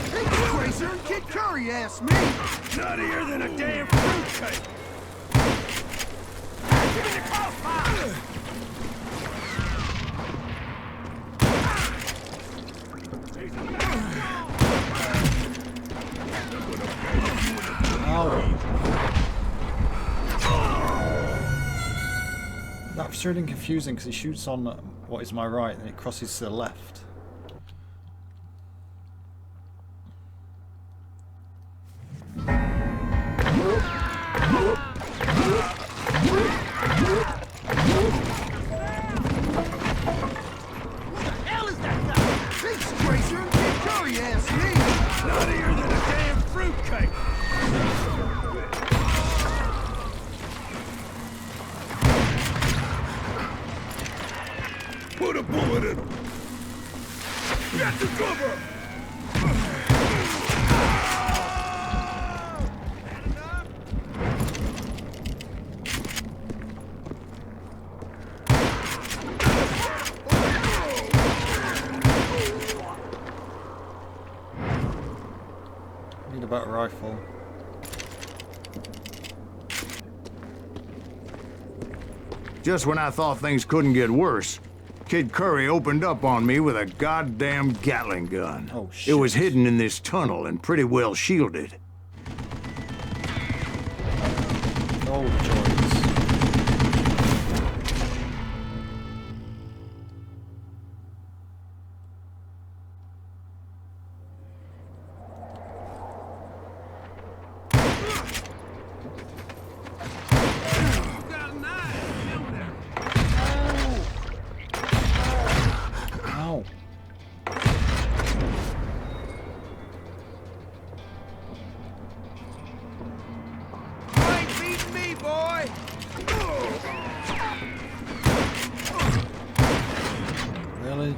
Thanks, Tracer! Kid Curry asked me! Nuttier than a damn fruitcake! Give me the crossfire! frustrating and confusing because he shoots on what is my right and it crosses to the left. Put a bullet in him. Get the cover. Need a better rifle. Just when I thought things couldn't get worse, Kid Curry opened up on me with a goddamn Gatling gun. Oh, It shit. was hidden in this tunnel and pretty well shielded. Oh, joys. Ow. You ain't beating me, boy! Really?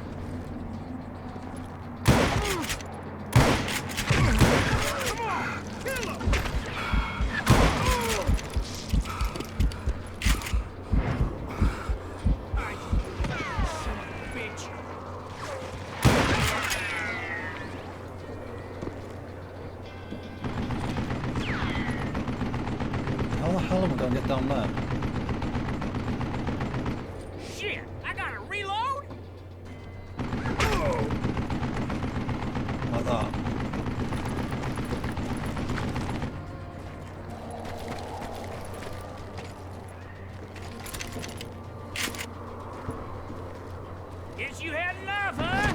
How the hell am I going to get down there? Shit! I gotta reload? Like that. Guess you had enough, huh?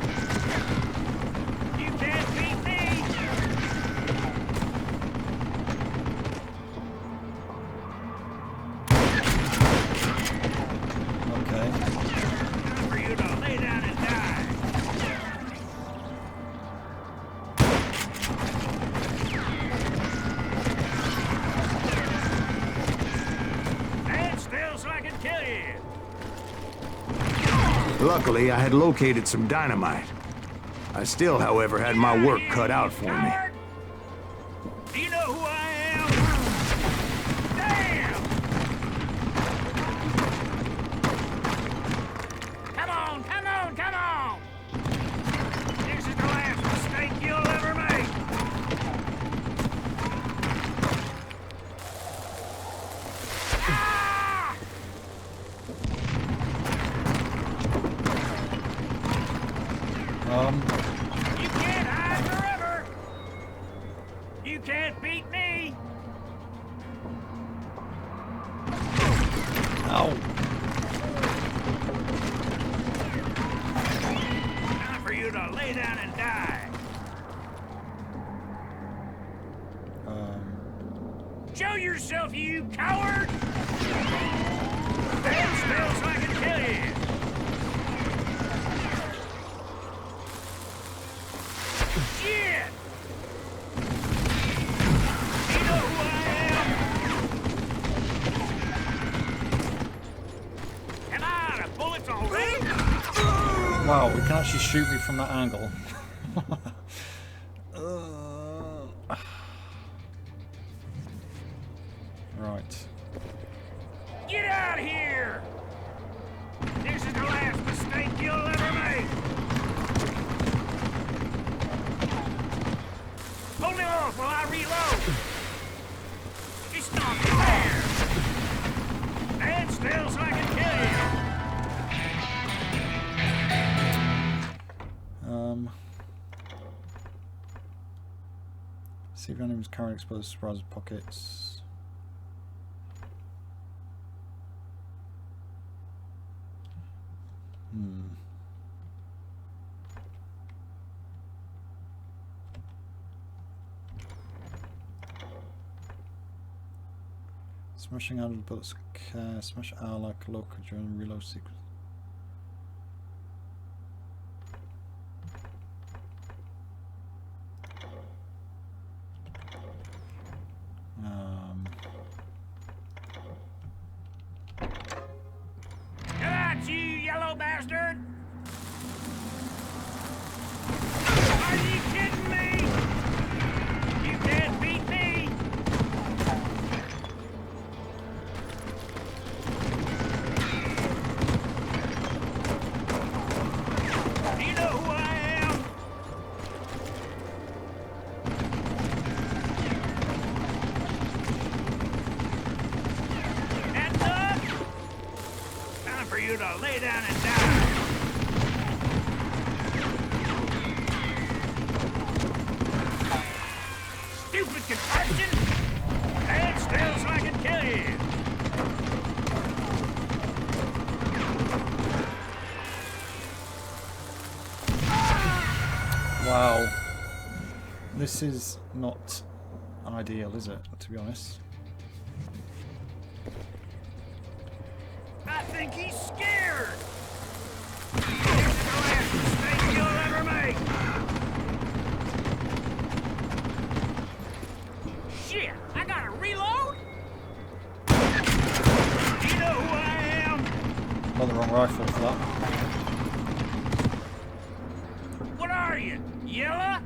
You can't beat me! Okay. Time for you to lay down and die! Stand still so I can kill you! Luckily, I had located some dynamite. I still, however, had my work cut out for me. Coward! Do you know who I am? Damn! Come on, come on, come on! This is the last mistake you'll ever make! Ah! You can't hide forever! You can't beat me! Ow. Time for you to lay down and die! Show yourself, you coward! Stand still so I can kill you! Shit! You know who I am? Am I out of bullets already? Wow, we can actually shoot me from that angle. Right. Get out of here! This is the last mistake you'll ever make! Hold me off while I reload! It's not fair! Stand still so I can kill you! See if your enemy's carrying explosive surprise pockets. Smashing out of the bullets. Smash R like a local during reload sequence. Get out, you yellow bastard! Are you kidding me? You can't beat me! Do you know who I am? That's up! Time for you to lay down and die! Stupid contraption! Stand still so I can kill you! Wow. This is not ideal, is it, to be honest? I think he's scared! This is the last mistake you'll ever make! Shit! I gotta reload? Do you know who I am? Not the wrong rifle for that. What are you? Yella?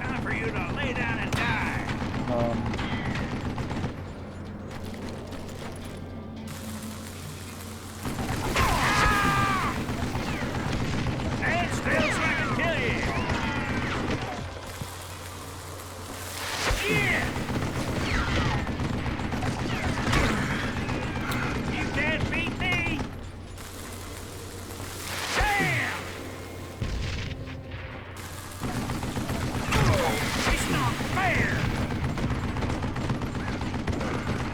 Time for you to lay down and die. Stand still so I can kill you. Shit! You can't beat me. Damn! It's not fair.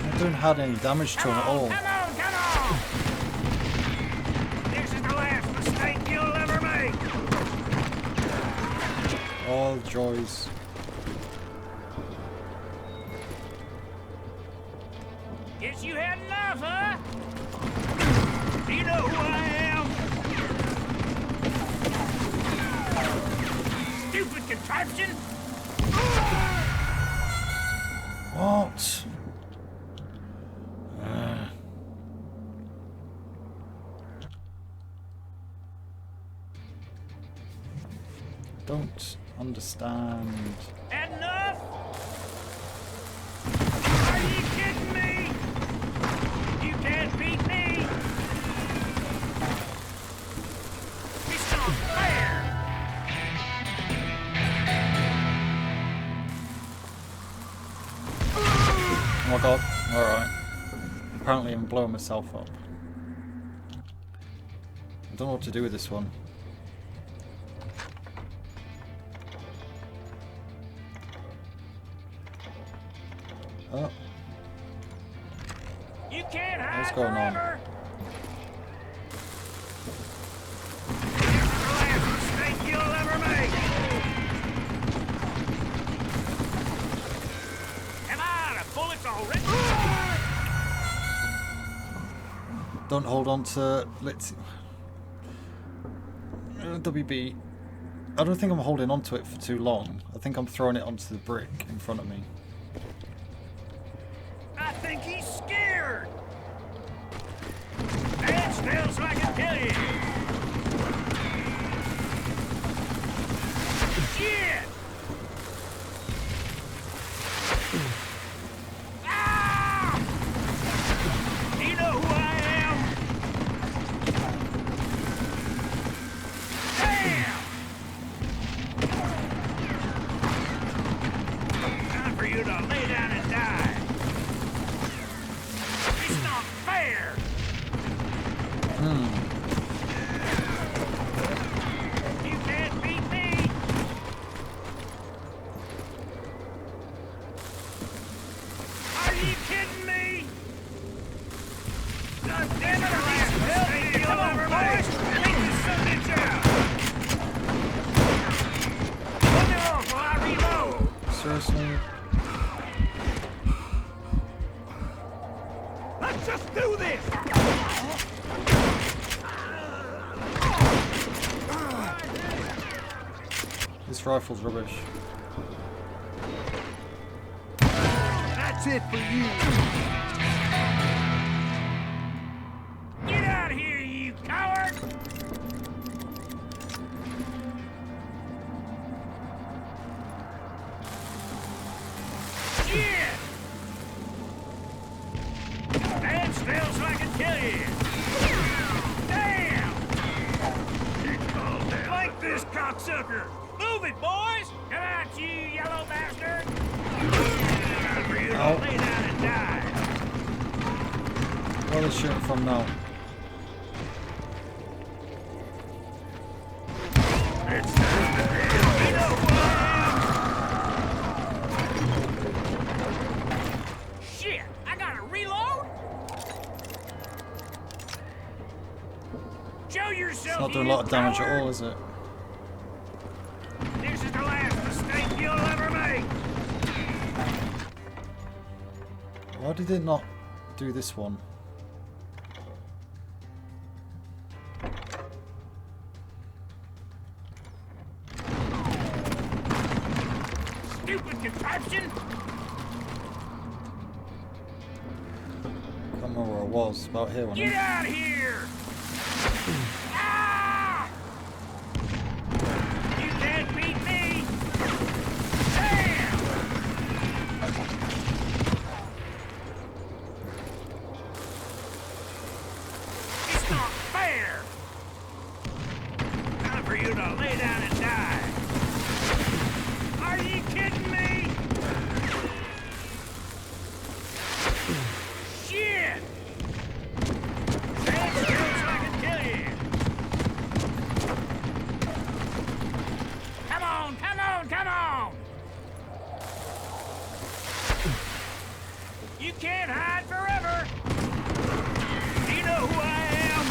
I don't have any damage to him at all. Come on! This is the last mistake you'll ever make. All joys. Guess you had enough, huh? Do you know who I am? Stupid contraption! What? Don't understand. Enough? Are you kidding me? You can't beat me! It's not fair! Oh my god. Alright. Apparently I'm blowing myself up. I don't know what to do with this one. Oh. You can't hide What's going on? forever! This is the last mistake you'll ever make! Am I out of bullets already? Don't hold on to... Let's see. WB. I don't think I'm holding on to it for too long. I think I'm throwing it onto the brick in front of me. I think he's scared! Stand still so I can kill you! Shit! Ah! Do you know who I am? Damn! Time for you to lay down and die. It's not fair! You can't beat me! Are you kidding me? God damn it, are these Seriously? Let's just do this! This rifle's rubbish. That's it for you! Get out of here, you coward! Shit! Stand still so I can kill you! Damn! Flank this cocksucker! Move it, boys! Come out, you yellow bastard! Time for you to lay down and die! Where are they shooting from now? It's time to kill! You know what? Shit! I gotta reload? Show yourself, It's not doing a lot of damage at all, is it? This is the last mistake you'll ever make! Why did it not do this one? Stupid contraption! Can't remember where I was. About here, wasn't Get it? out of here! Ah! You can't beat me! Damn! It's not fair! Time for you to lay down and die! Are you kidding me? Shit! Stand still so I can kill you! Come on, come on, come on! You can't hide forever! You know who I am!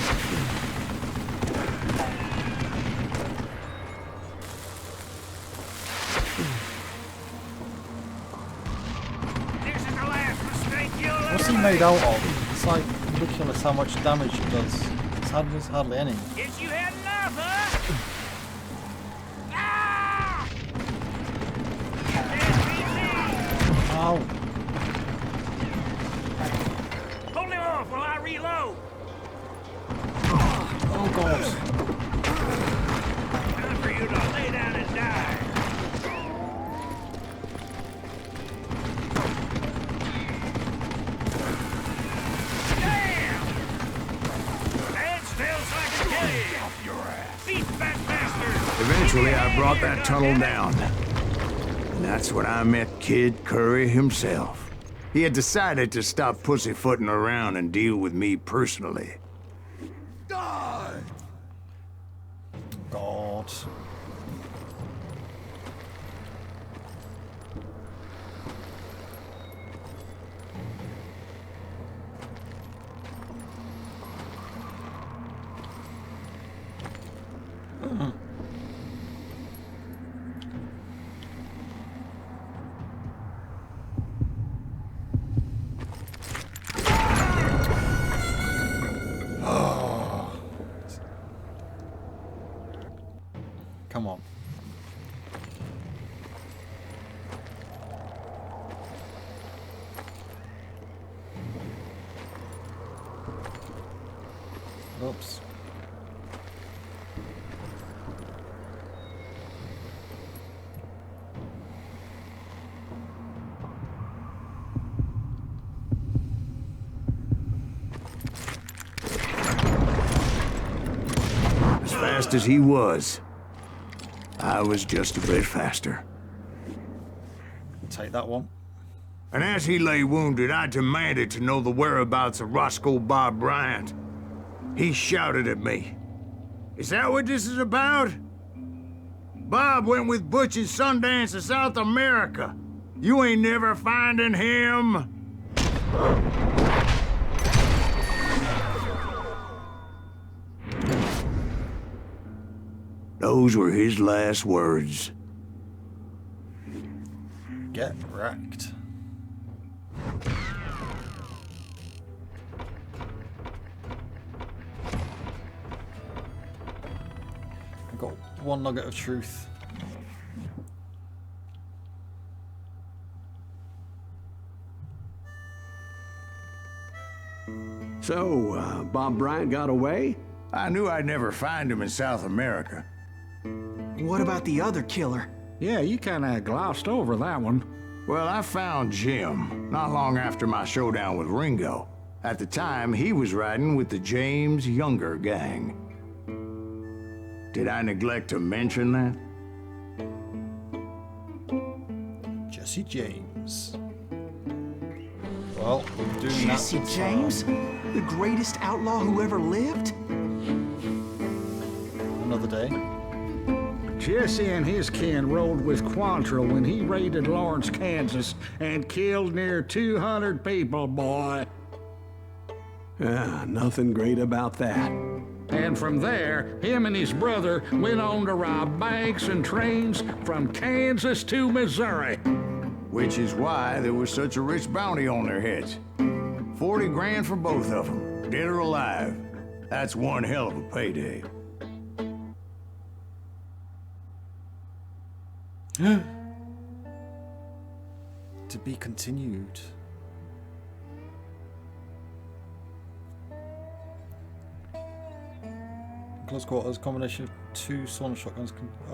This is the last mistake you'll ever What's he made out of? It's like ridiculous how much damage it does. It's hardly any. Guess you had enough, huh? Ah! Can't beat me! Ow! Hold him off while I reload! Oh god! Time for you to lay down and die! Damn! Stand still so I can kill you! Beat that bastard! Eventually, I brought that tunnel down. And that's when I met Kid Curry himself. He had decided to stop pussyfooting around and deal with me personally. God. Come on. Oops. As fast as he was, I was just a bit faster. Take that one. And as he lay wounded, I demanded to know the whereabouts of Roscoe Bob Bryant. He shouted at me. Is that what this is about? Bob went with Butch and Sundance to South America. You ain't never finding him. Those were his last words. Get wrecked. I've got one nugget of truth. So, Bob Bryant got away? I knew I'd never find him in South America. What about the other killer? Yeah, you kind of glossed over that one. Well, I found Jim not long after my showdown with Ringo. At the time, he was riding with the James Younger gang. Did I neglect to mention that? Jesse James. Well, we're doing Jesse that. James? The greatest outlaw who ever lived? Another day. Jesse and his kin rode with Quantrill when he raided Lawrence, Kansas, and killed near 200 people, boy. Nothing great about that. And from there, him and his brother went on to rob banks and trains from Kansas to Missouri. Which is why there was such a rich bounty on their heads. 40 grand for both of them, dead or alive. That's one hell of a payday. To be continued. Close quarters, combination of 2 sawn shotguns.